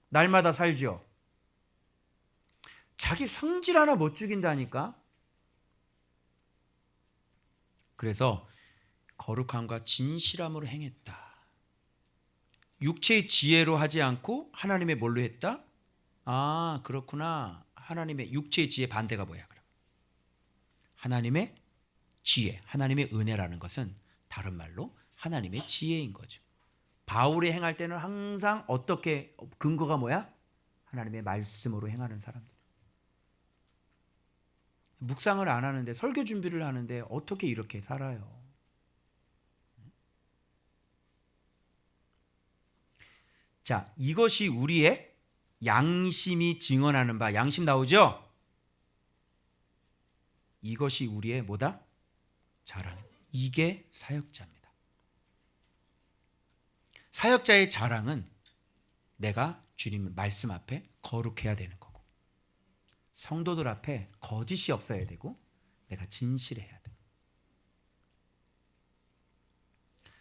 날마다 살죠. 자기 성질 하나 못 죽인다니까. 그래서 거룩함과 진실함으로 행했다. 육체의 지혜로 하지 않고 하나님의 뭘로 했다? 아, 그렇구나. 하나님의 육체의 지혜 반대가 뭐야? 그럼 하나님의 지혜, 하나님의 은혜라는 것은 다른 말로 하나님의 지혜인 거죠. 바울이 행할 때는 항상 어떻게, 근거가 뭐야? 하나님의 말씀으로 행하는 사람들. 묵상을 안 하는데, 설교 준비를 하는데 어떻게 이렇게 살아요? 자, 이것이 우리의 양심이 증언하는 바. 양심 나오죠? 이것이 우리의 뭐다? 자랑. 이게 사역자입니다. 사역자의 자랑은 내가 주님 말씀 앞에 거룩해야 되는 거고, 성도들 앞에 거짓이 없어야 되고, 내가 진실해야 돼.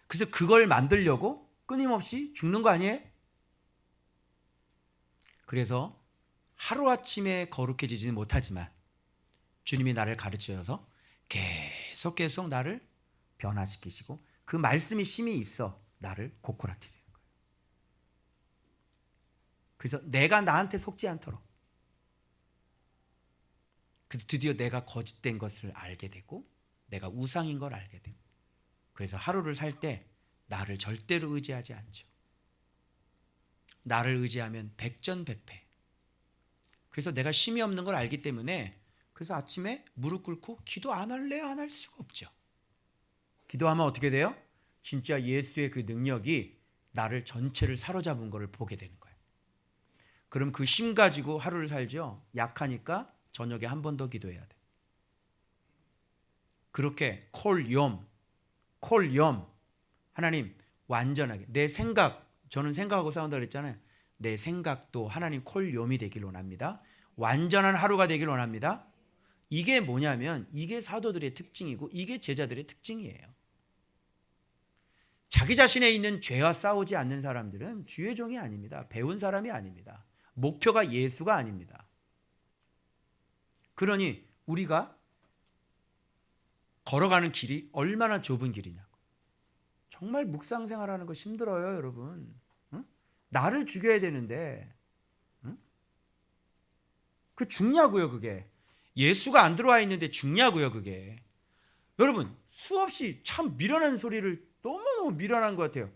그래서 그걸 만들려고 끊임없이 죽는 거 아니에요? 그래서 하루아침에 거룩해지지는 못하지만 주님이 나를 가르쳐서 계속 나를 변화시키시고, 그 말씀이 심히 있어 나를 고코라티되는 거예요. 그래서 내가 나한테 속지 않도록, 드디어 내가 거짓된 것을 알게 되고, 내가 우상인 걸 알게 되고, 그래서 하루를 살 때 나를 절대로 의지하지 않죠. 나를 의지하면 백전백패. 그래서 내가 심이 없는 걸 알기 때문에 그래서 아침에 무릎 꿇고 기도 안 할래? 안 할 수가 없죠. 기도하면 어떻게 돼요? 진짜 예수의 그 능력이 나를 전체를 사로잡은 것을 보게 되는 거예요. 그럼 그 힘 가지고 하루를 살죠. 약하니까 저녁에 한 번 더 기도해야 돼. 그렇게 콜염 하나님 완전하게 내 생각, 저는 생각하고 싸운다 그랬잖아요. 내 생각도 하나님 콜염이 되길 원합니다. 완전한 하루가 되길 원합니다. 이게 뭐냐면 이게 사도들의 특징이고 이게 제자들의 특징이에요. 자기 자신에 있는 죄와 싸우지 않는 사람들은 주의 종이 아닙니다. 배운 사람이 아닙니다. 목표가 예수가 아닙니다. 그러니 우리가 걸어가는 길이 얼마나 좁은 길이냐고. 정말 묵상생활하는 거 힘들어요, 여러분. 응? 나를 죽여야 되는데 응? 그 죽냐고요, 그게. 예수가 안 들어와 있는데 죽냐고요, 그게. 여러분, 수없이 참 미련한 소리를 너무너무 미련한 것 같아요.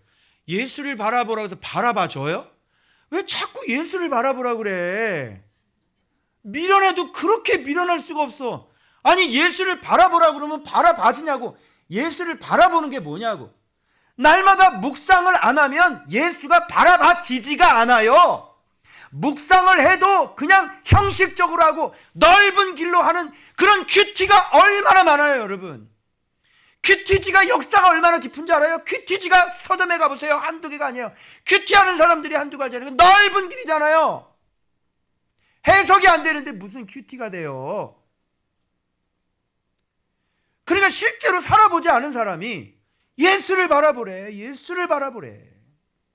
예수를 바라보라고 해서 바라봐줘요? 왜 자꾸 예수를 바라보라고 그래? 미련해도 그렇게 미련할 수가 없어. 아니, 예수를 바라보라고 그러면 바라봐지냐고. 예수를 바라보는 게 뭐냐고. 날마다 묵상을 안 하면 예수가 바라봐지지가 않아요. 묵상을 해도 그냥 형식적으로 하고 넓은 길로 하는 그런 큐티가 얼마나 많아요, 여러분. 큐티지가 역사가 얼마나 깊은지 알아요? 큐티지가 서점에 가보세요. 한두 개가 아니에요. 큐티하는 사람들이 한두 가지 아니에요. 넓은 길이잖아요. 해석이 안 되는데 무슨 큐티가 돼요? 그러니까 실제로 살아보지 않은 사람이 예수를 바라보래. 예수를 바라보래.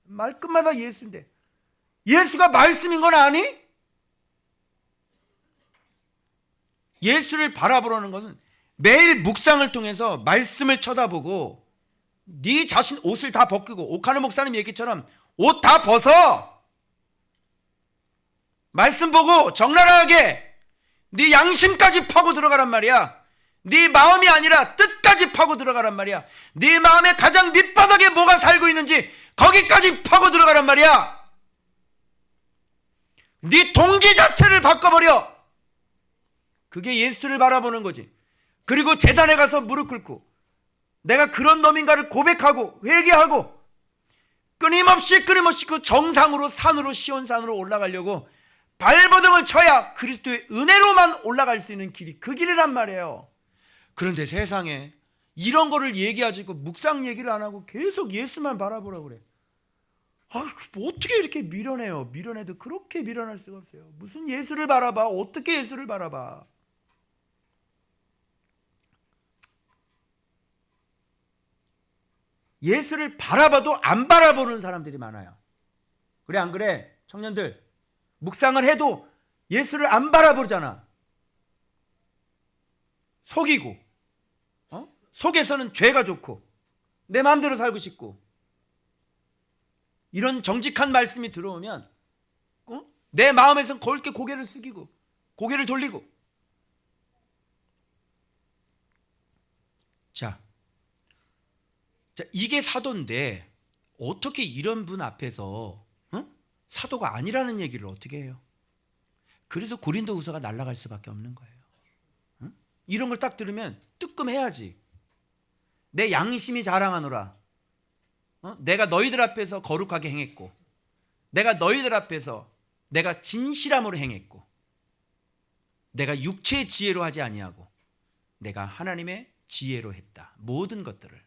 말끝마다 예수인데 예수가 말씀인 건 아니? 예수를 바라보라는 것은 매일 묵상을 통해서 말씀을 쳐다보고 네 자신 옷을 다 벗기고 오카노 목사님 얘기처럼 옷 다 벗어. 말씀 보고 적나라하게 네 양심까지 파고 들어가란 말이야. 네 마음이 아니라 뜻까지 파고 들어가란 말이야. 네 마음의 가장 밑바닥에 뭐가 살고 있는지 거기까지 파고 들어가란 말이야. 네 동기 자체를 바꿔버려. 그게 예수를 바라보는 거지. 그리고 제단에 가서 무릎 꿇고 내가 그런 놈인가를 고백하고 회개하고 끊임없이 그 정상으로 산으로 시온산으로 올라가려고 발버둥을 쳐야 그리스도의 은혜로만 올라갈 수 있는 길이 그 길이란 말이에요. 그런데 세상에 이런 거를 얘기하지 그 묵상 얘기를 안 하고 계속 예수만 바라보라고 그래. 뭐 어떻게 이렇게 미련해요? 미련해도 그렇게 미련할 수가 없어요. 무슨 예수를 바라봐? 어떻게 예수를 바라봐? 예수를 바라봐도 안 바라보는 사람들이 많아요. 그래 안 그래? 청년들 묵상을 해도 예수를 안 바라보잖아. 속이고 속에서는 죄가 좋고 내 마음대로 살고 싶고 이런 정직한 말씀이 들어오면 내 마음에선 그렇게 고개를 숙이고 고개를 돌리고. 자, 이게 사도인데 어떻게 이런 분 앞에서 사도가 아니라는 얘기를 어떻게 해요? 그래서 고린도후서가 날아갈 수밖에 없는 거예요. 이런 걸 딱 들으면 뜨끔해야지. 내 양심이 자랑하노라. 내가 너희들 앞에서 거룩하게 행했고 내가 너희들 앞에서 내가 진실함으로 행했고 내가 육체의 지혜로 하지 아니하고 내가 하나님의 지혜로 했다. 모든 것들을.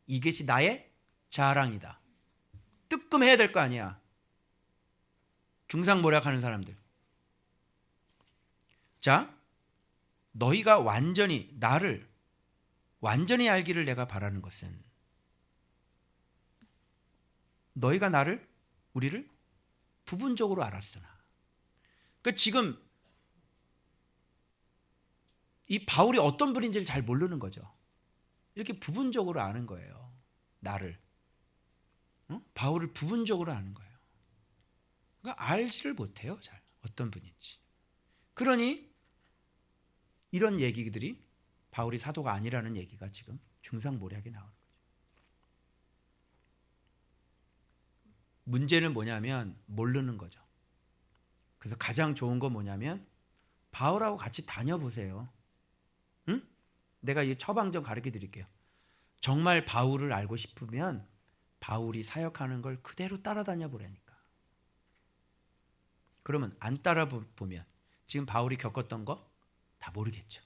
이것이 나의 자랑이다. 뜨끔해야 될 거 아니야. 중상모략하는 사람들. 자, 너희가 완전히 나를 완전히 알기를 내가 바라는 것은 너희가 나를 우리를 부분적으로 알았으나. 그러니까 지금 이 바울이 어떤 분인지를 잘 모르는 거죠. 이렇게 부분적으로 아는 거예요. 나를. 바울을 부분적으로 아는 거예요. 그러니까 알지를 못해요. 잘 어떤 분인지. 그러니 이런 얘기들이 바울이 사도가 아니라는 얘기가 지금 중상모략에 나오는 거죠. 문제는 뭐냐면 모르는 거죠. 그래서 가장 좋은 건 뭐냐면 바울하고 같이 다녀보세요. 응? 내가 이 처방 좀 가르쳐 드릴게요. 정말 바울을 알고 싶으면 바울이 사역하는 걸 그대로 따라다녀 보라니까. 그러면 안 따라보면 지금 바울이 겪었던 거 다 모르겠죠.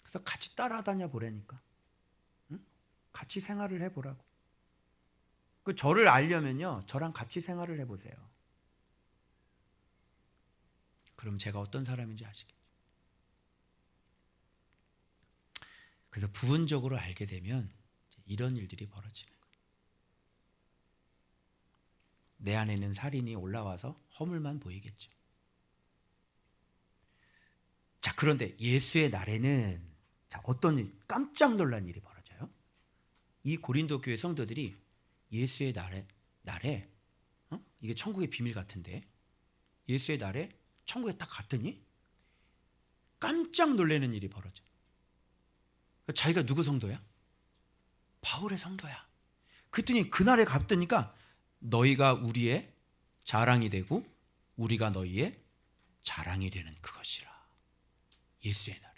그래서 같이 따라다녀 보라니까. 응? 같이 생활을 해보라고. 그 저를 알려면요, 저랑 같이 생활을 해보세요. 그럼 제가 어떤 사람인지 아시겠죠. 그래서 부분적으로 알게 되면 이런 일들이 벌어지는 거예요. 내 안에는 살인이 올라와서 허물만 보이겠죠. 자, 그런데 예수의 날에는 어떤 깜짝 놀란 일이 벌어져요. 이 고린도 교회 성도들이 예수의 날에 이게 천국의 비밀 같은데, 예수의 날에 천국에 딱 갔더니 깜짝 놀라는 일이 벌어져. 자기가 누구 성도야? 바울의 성도야. 그랬더니 그날에 갔더니까 너희가 우리의 자랑이 되고 우리가 너희의 자랑이 되는 그것이라. 예수의 날에.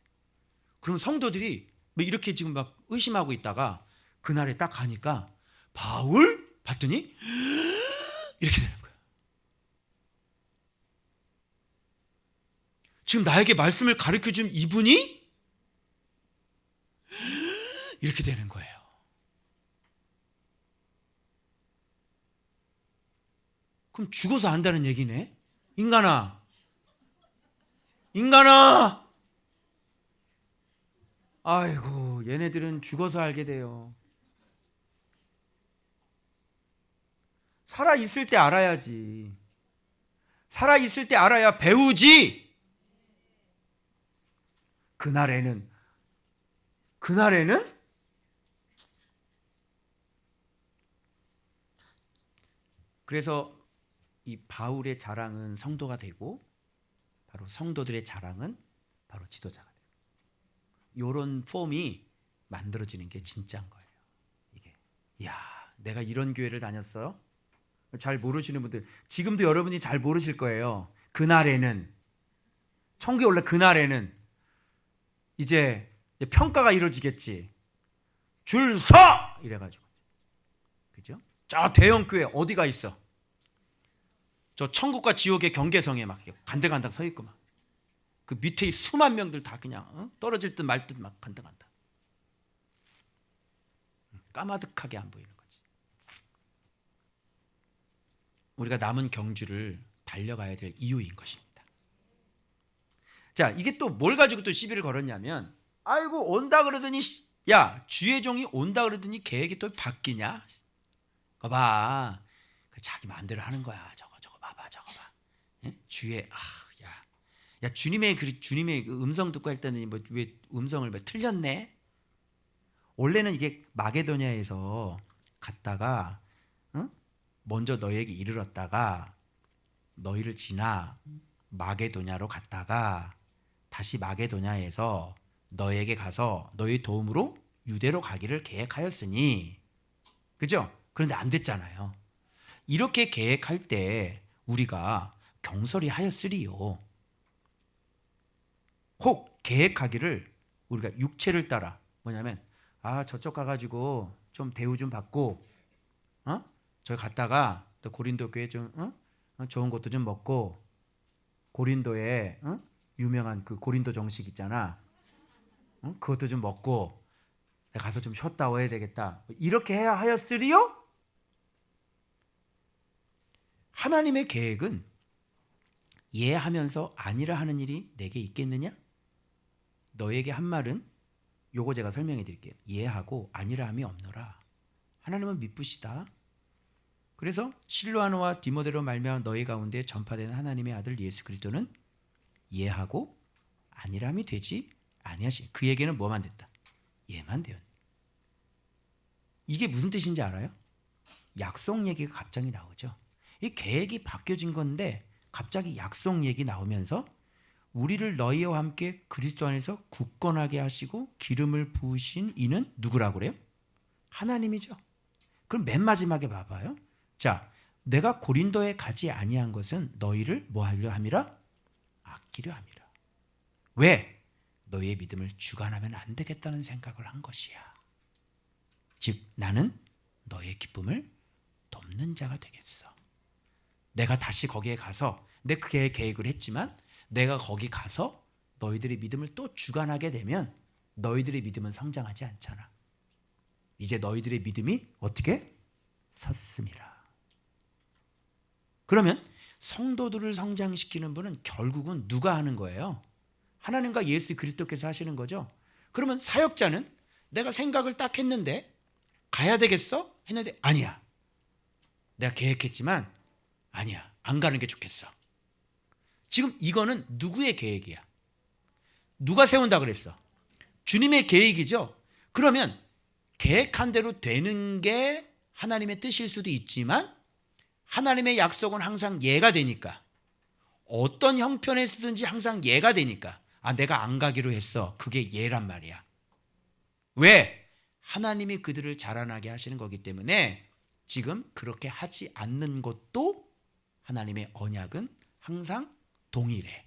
그럼 성도들이 뭐 이렇게 지금 막 의심하고 있다가 그날에 딱 가니까 바울 봤더니 이렇게 되는 거야. 지금 나에게 말씀을 가르쳐준 이분이 이렇게 되는 거예요. 그럼 죽어서 안다는 얘기네. 인간아, 인간아. 아이고, 얘네들은 죽어서 알게 돼요. 살아있을 때 알아야지. 살아있을 때 알아야 배우지. 그날에는 그래서 이 바울의 자랑은 성도가 되고 바로 성도들의 자랑은 바로 지도자가 돼요. 이런 폼이 만들어지는 게 진짜인 거예요. 이게, 야, 내가 이런 교회를 다녔어요? 잘 모르시는 분들, 지금도 여러분이 잘 모르실 거예요. 그날에는, 천국에 올라 그날에는 이제 평가가 이루어지겠지. 줄 서! 이래가지고. 그죠? 저 대형 교회 어디가 있어? 저 천국과 지옥의 경계성에 막 간당간당 서 있고 막. 그 밑에 수만 명들 다 그냥 떨어질 듯 말 듯 막 간당간당. 까마득하게 안 보이는 거지. 우리가 남은 경주를 달려가야 될 이유인 것입니다. 자, 이게 또 뭘 가지고 또 시비를 걸었냐면, 아이고 온다 그러더니, 야, 주의 종이 온다 그러더니 계획이 또 바뀌냐? 그거 봐. 자기 마음대로 하는 거야. 저거 봐봐, 저거 봐. 예? 주의, 야, 주님의 그 음성 듣고 할 때는 뭐 왜 음성을 뭐 틀렸네? 원래는 이게 마게도냐에서 갔다가 먼저 너희에게 이르렀다가 너희를 지나 마게도냐로 갔다가 다시 마게도냐에서 너희에게 가서 너희 도움으로 유대로 가기를 계획하였으니, 그죠? 그런데 안 됐잖아요. 이렇게 계획할 때 우리가 경솔히 하였으리요. 혹 계획하기를 우리가 육체를 따라, 뭐냐면 저쪽 가가지고 좀 대우 좀 받고 저기 갔다가 또 고린도 교회 좀 좋은 것도 좀 먹고, 고린도에 유명한 그 고린도 정식 있잖아. 그것도 좀 먹고 내가 가서 좀 쉬었다 와야 되겠다. 이렇게 해야 하였으리요? 하나님의 계획은 예하면서 아니라 하는 일이 내게 있겠느냐? 너에게 한 말은 요거 제가 설명해 드릴게요. 예하고 아니라 함이 없노라. 하나님은 미쁘시다. 그래서 실로아노와 디모데로 말미암아 너희 가운데 전파되는 하나님의 아들 예수 그리스도는 예하고 아니람이 되지 아니하시. 그에게는 뭐만 됐다? 예만 되었다. 이게 무슨 뜻인지 알아요? 약속 얘기가 갑자기 나오죠. 이 계획이 바뀌어진 건데 갑자기 약속 얘기 나오면서 우리를 너희와 함께 그리스도 안에서 굳건하게 하시고 기름을 부으신 이는 누구라고 그래요? 하나님이죠. 그럼 맨 마지막에 봐봐요. 자, 내가 고린도에 가지 아니한 것은 너희를 뭐 하려 함이라? 아끼려 함이라. 왜? 너희의 믿음을 주관하면 안 되겠다는 생각을 한 것이야. 즉 나는 너희의 기쁨을 돕는 자가 되겠어. 내가 다시 거기에 가서 내 계획을 했지만 내가 거기 가서 너희들의 믿음을 또 주관하게 되면 너희들의 믿음은 성장하지 않잖아. 이제 너희들의 믿음이 어떻게? 섰음이라. 그러면 성도들을 성장시키는 분은 결국은 누가 하는 거예요? 하나님과 예수 그리스도께서 하시는 거죠. 그러면 사역자는 내가 생각을 딱 했는데 가야 되겠어? 했는데 아니야. 내가 계획했지만 아니야. 안 가는 게 좋겠어. 지금 이거는 누구의 계획이야? 누가 세운다 그랬어? 주님의 계획이죠. 그러면 계획한 대로 되는 게 하나님의 뜻일 수도 있지만 하나님의 약속은 항상 예가 되니까 어떤 형편에서든지 항상 예가 되니까 내가 안 가기로 했어. 그게 예란 말이야. 왜? 하나님이 그들을 자라나게 하시는 거기 때문에 지금 그렇게 하지 않는 것도 하나님의 언약은 항상 동일해.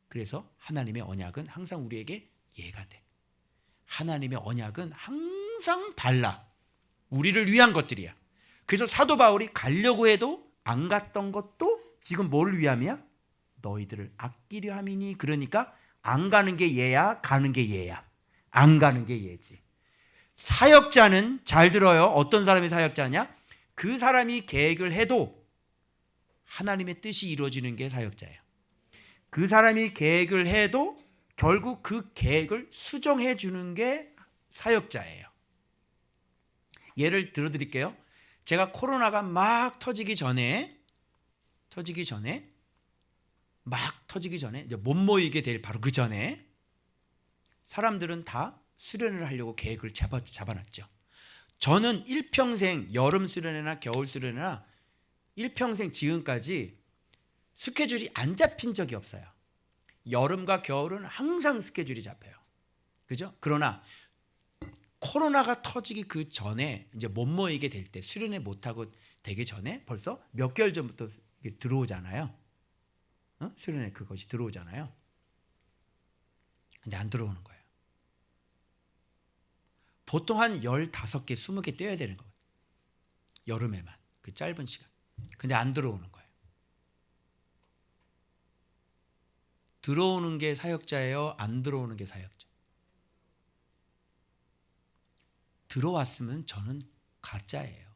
그래서 하나님의 언약은 항상 우리에게 예가 돼. 하나님의 언약은 항상 달라. 우리를 위한 것들이야. 그래서 사도 바울이 가려고 해도 안 갔던 것도 지금 뭘 위함이야? 너희들을 아끼려 함이니. 그러니까 안 가는 게 예야, 가는 게 예야. 안 가는 게 예지. 사역자는 잘 들어요. 어떤 사람이 사역자냐? 그 사람이 계획을 해도 하나님의 뜻이 이루어지는 게 사역자예요. 그 사람이 계획을 해도 결국 그 계획을 수정해 주는 게 사역자예요. 예를 들어 드릴게요. 제가 코로나가 막 터지기 전에 이제 못 모이게 될 바로 그 전에 사람들은 다 수련을 하려고 계획을 잡아놨죠. 저는 일평생 여름 수련회나 겨울 수련회나 일평생 지금까지 스케줄이 안 잡힌 적이 없어요. 여름과 겨울은 항상 스케줄이 잡혀요. 그죠? 그러나 코로나가 터지기 그 전에 이제 못 모이게 될 때 수련회 못하고 되기 전에 벌써 몇 개월 전부터 들어오잖아요. 수련회 그것이 들어오잖아요. 근데 안 들어오는 거예요. 보통 한 15개, 20개 떼야 되는 거예요. 여름에만. 그 짧은 시간. 근데 안 들어오는 거예요. 들어오는 게 사역자예요? 안 들어오는 게 사역자? 들어왔으면 저는 가짜예요.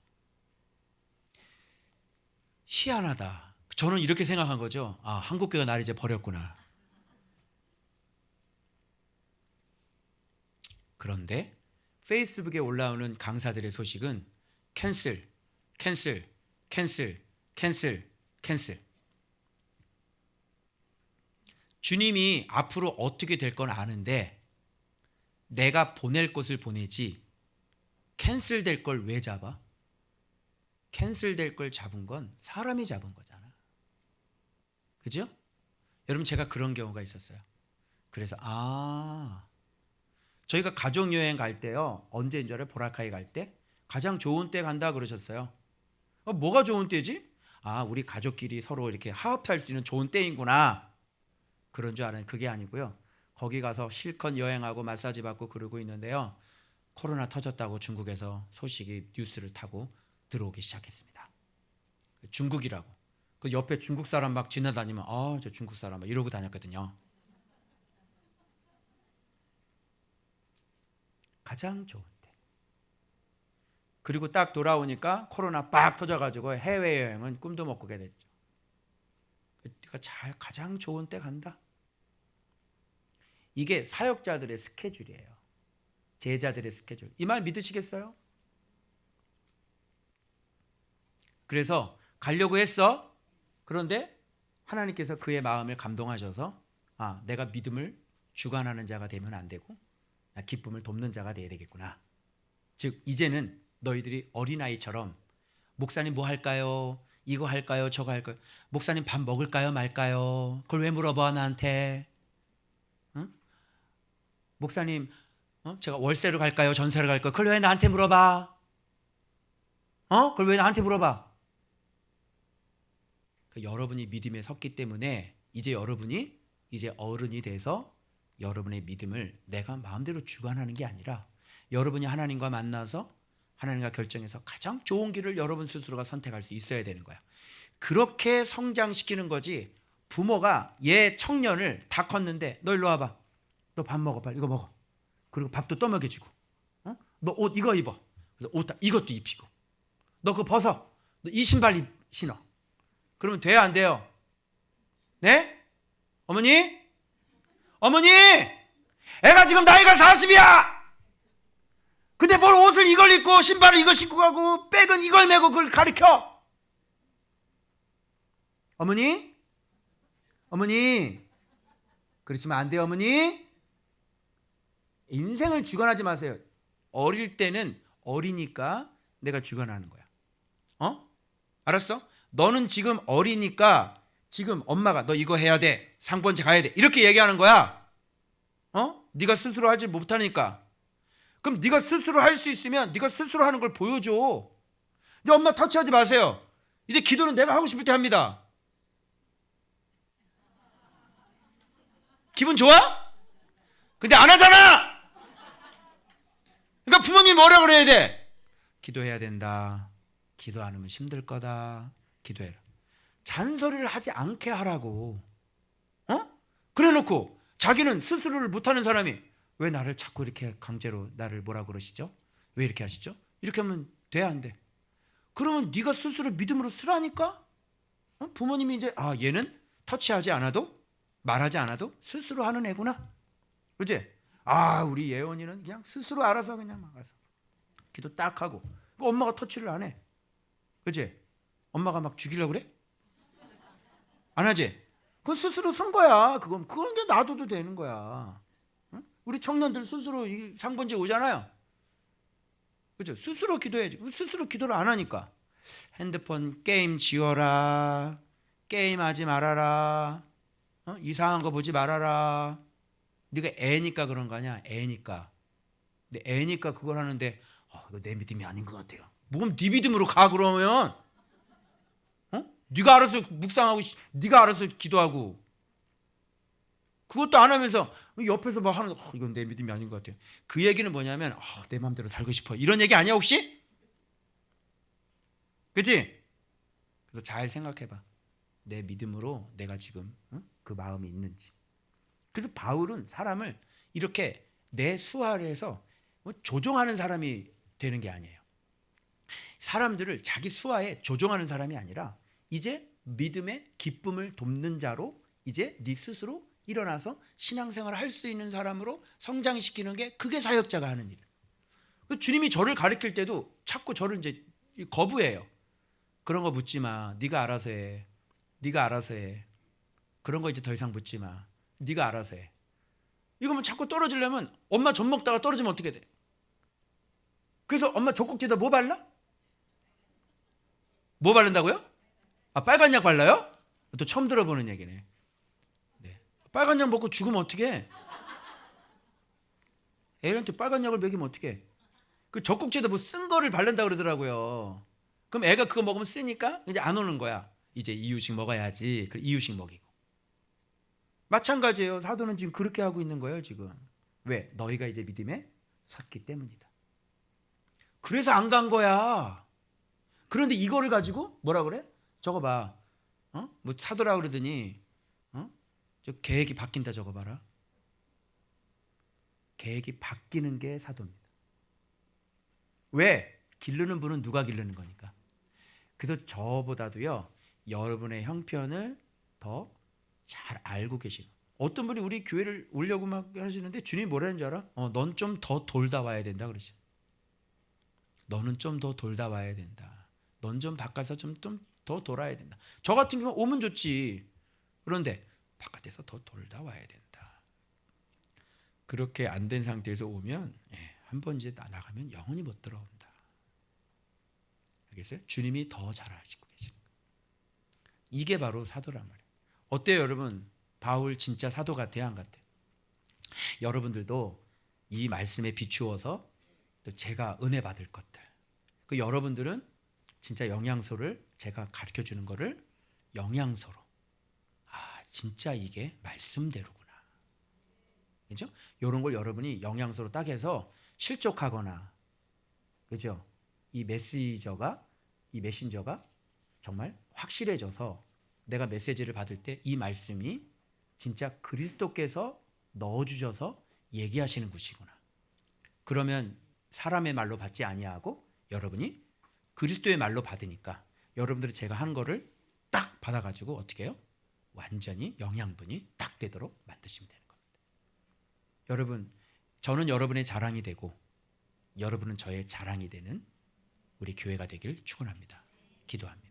희한하다. 저는 이렇게 생각한 거죠. 한국교회가 나를 이제 버렸구나. 그런데 페이스북에 올라오는 강사들의 소식은 캔슬. 주님이 앞으로 어떻게 될 건 아는데 내가 보낼 곳을 보내지 캔슬될 걸 왜 잡아? 캔슬될 걸 잡은 건 사람이 잡은 거잖아. 그죠? 여러분 제가 그런 경우가 있었어요. 그래서 저희가 가족여행 갈 때요. 언제인 줄 알아요? 보라카이 갈 때? 가장 좋은 때 간다 그러셨어요. 뭐가 좋은 때지? 우리 가족끼리 서로 이렇게 화합할 수 있는 좋은 때이구나. 그런 줄 알아요. 그게 아니고요. 거기 가서 실컷 여행하고 마사지 받고 그러고 있는데요. 코로나 터졌다고 중국에서 소식이 뉴스를 타고 들어오기 시작했습니다. 중국이라고. 그 옆에 중국 사람 막 지나다니면 저 중국 사람 막 이러고 다녔거든요. 가장 좋은 때. 그리고 딱 돌아오니까 코로나 빡 터져가지고 해외여행은 꿈도 못 꾸게 됐죠. 그러니까 가장 좋은 때 간다. 이게 사역자들의 스케줄이에요. 제자들의 스케줄. 이 말 믿으시겠어요? 그래서 가려고 했어. 그런데 하나님께서 그의 마음을 감동하셔서 내가 믿음을 주관하는 자가 되면 안 되고 기쁨을 돕는 자가 돼야 되겠구나. 즉 이제는 너희들이 어린아이처럼 목사님 뭐 할까요? 이거 할까요? 저거 할까요? 목사님 밥 먹을까요? 말까요? 그걸 왜 물어봐 나한테? 목사님 제가 월세로 갈까요? 전세로 갈까요? 그걸 왜 나한테 물어봐? 그걸 왜 나한테 물어봐? 여러분이 믿음에 섰기 때문에 이제 여러분이 이제 어른이 돼서 여러분의 믿음을 내가 마음대로 주관하는 게 아니라 여러분이 하나님과 만나서 하나님과 결정해서 가장 좋은 길을 여러분 스스로가 선택할 수 있어야 되는 거야. 그렇게 성장시키는 거지. 부모가 얘 청년을 다 컸는데 너 일로 와봐. 너 밥 먹어. 빨리 이거 먹어. 그리고 밥도 떠먹여주고. 너 옷 이거 입어. 그래서 옷 이것도 입히고. 너 그거 벗어. 너 이 신발 신어. 그러면 돼요 안 돼요? 네? 어머니? 어머니! 애가 지금 나이가 40이야! 근데 뭘 옷을 이걸 입고 신발을 이걸 신고 가고 백은 이걸 메고 그걸 가르쳐? 어머니? 어머니? 그러시면 안 돼요 어머니? 인생을 주관하지 마세요. 어릴 때는 어리니까 내가 주관하는 거야. 알았어? 너는 지금 어리니까 지금 엄마가 너 이거 해야 돼. 상번제 가야 돼. 이렇게 얘기하는 거야. 네가 스스로 하지 못하니까. 그럼 네가 스스로 할 수 있으면 네가 스스로 하는 걸 보여줘. 이제 엄마 터치하지 마세요. 이제 기도는 내가 하고 싶을 때 합니다. 기분 좋아? 근데 안 하잖아. 그러니까 부모님이 뭐라 그래야 돼? 기도해야 된다. 기도 안 하면 힘들 거다. 기도해라. 잔소리를 하지 않게 하라고. 그래 놓고 자기는 스스로를 못하는 사람이 왜 나를 자꾸 이렇게 강제로 나를 뭐라 그러시죠? 왜 이렇게 하시죠? 이렇게 하면 돼 안 돼? 그러면 네가 스스로 믿음으로 쓰라니까? 부모님이 이제 얘는 터치하지 않아도 말하지 않아도 스스로 하는 애구나. 그치? 우리 예원이는 그냥 스스로 알아서 그냥 막아서 기도 딱 하고 엄마가 터치를 안 해. 그치? 엄마가 막 죽이려고 그래? 안 하지? 그건 스스로 쓴 거야. 그건 게 놔둬도 되는 거야. 우리 청년들 스스로 상번제 오잖아요. 그죠? 스스로 기도해야지. 스스로 기도를 안 하니까 핸드폰 게임 지워라. 게임하지 말아라. 이상한 거 보지 말아라. 네가 애니까 그런 거 아니야? 애니까. 근데 애니까 그걸 하는데 이거 내 믿음이 아닌 것 같아요. 뭔 네 믿음으로 가 그러면? 네가 알아서 묵상하고 네가 알아서 기도하고 그것도 안 하면서 옆에서 막 하는 이건 내 믿음이 아닌 것 같아요. 그 얘기는 뭐냐면 내 마음대로 살고 싶어 이런 얘기 아니야 혹시? 그치? 그래서 잘 생각해봐. 내 믿음으로 내가 지금 그 마음이 있는지. 그래서 바울은 사람을 이렇게 내 수하에서 조종하는 사람이 되는 게 아니에요. 사람들을 자기 수하에 조종하는 사람이 아니라 이제 믿음의 기쁨을 돕는 자로 이제 네 스스로 일어나서 신앙생활을 할 수 있는 사람으로 성장시키는 게 그게 사역자가 하는 일. 주님이 저를 가르칠 때도 자꾸 저를 이제 거부해요. 그런 거 묻지 마. 네가 알아서 해. 네가 알아서 해. 그런 거 이제 더 이상 묻지 마. 네가 알아서 해. 이거면 자꾸 떨어지려면 엄마 젖 먹다가 떨어지면 어떻게 돼? 그래서 엄마 젖꼭지에다 뭐 발라? 뭐 바른다고요? 빨간 약 발라요? 또 처음 들어보는 얘기네. 네. 빨간 약 먹고 죽으면 어떡해? 애한테 빨간 약을 먹이면 어떡해? 그 젖꼭지에다 뭐 쓴 거를 바른다 그러더라고요. 그럼 애가 그거 먹으면 쓰니까 이제 안 오는 거야. 이제 이유식 먹어야지. 그 이유식 먹이고. 마찬가지예요. 사도는 지금 그렇게 하고 있는 거예요, 지금. 왜? 너희가 이제 믿음에 섰기 때문이다. 그래서 안 간 거야. 그런데 이거를 가지고 뭐라 그래? 저거 봐. 뭐 사도라 그러더니 저 계획이 바뀐다 저거 봐라. 계획이 바뀌는 게 사도입니다. 왜? 기르는 분은 누가 기르는 거니까. 그래서 저보다도요. 여러분의 형편을 더 잘 알고 계시고 어떤 분이 우리 교회를 오려고 막 하시는데 주님이 뭐라는 줄 알아? 넌 좀 더 돌다 와야 된다 그러시. 너는 좀 더 돌다 와야 된다. 넌 좀 바깥에서 좀 더 돌아야 된다. 저 같은 경우 오면 좋지. 그런데 바깥에서 더 돌다 와야 된다. 그렇게 안 된 상태에서 오면 한 번 이제 나가면 영원히 못 들어온다. 알겠어요? 주님이 더 잘 아시고 계십니다. 이게 바로 사도란 말이에요. 어때요 여러분? 바울 진짜 사도 같아요 안 같아요? 여러분들도 이 말씀에 비추어서 또 제가 은혜 받을 것들 그 여러분들은 진짜 영양소를 제가 가르쳐주는 거를 영양소로 진짜 이게 말씀대로구나. 그죠? 이런 걸 여러분이 영양소로 딱 해서 실족하거나, 그죠? 이 메신저가 정말 확실해져서 내가 메시지를 받을 때 이 말씀이 진짜 그리스도께서 넣어주셔서 얘기하시는 것이구나. 그러면 사람의 말로 받지 아니하고 여러분이 그리스도의 말로 받으니까 여러분들이 제가 하는 거를 딱 받아가지고 어떻게 해요? 완전히 영양분이 딱 되도록 만드시면 되는 겁니다. 여러분, 저는 여러분의 자랑이 되고 여러분은 저의 자랑이 되는 우리 교회가 되길 축원합니다. 기도합니다.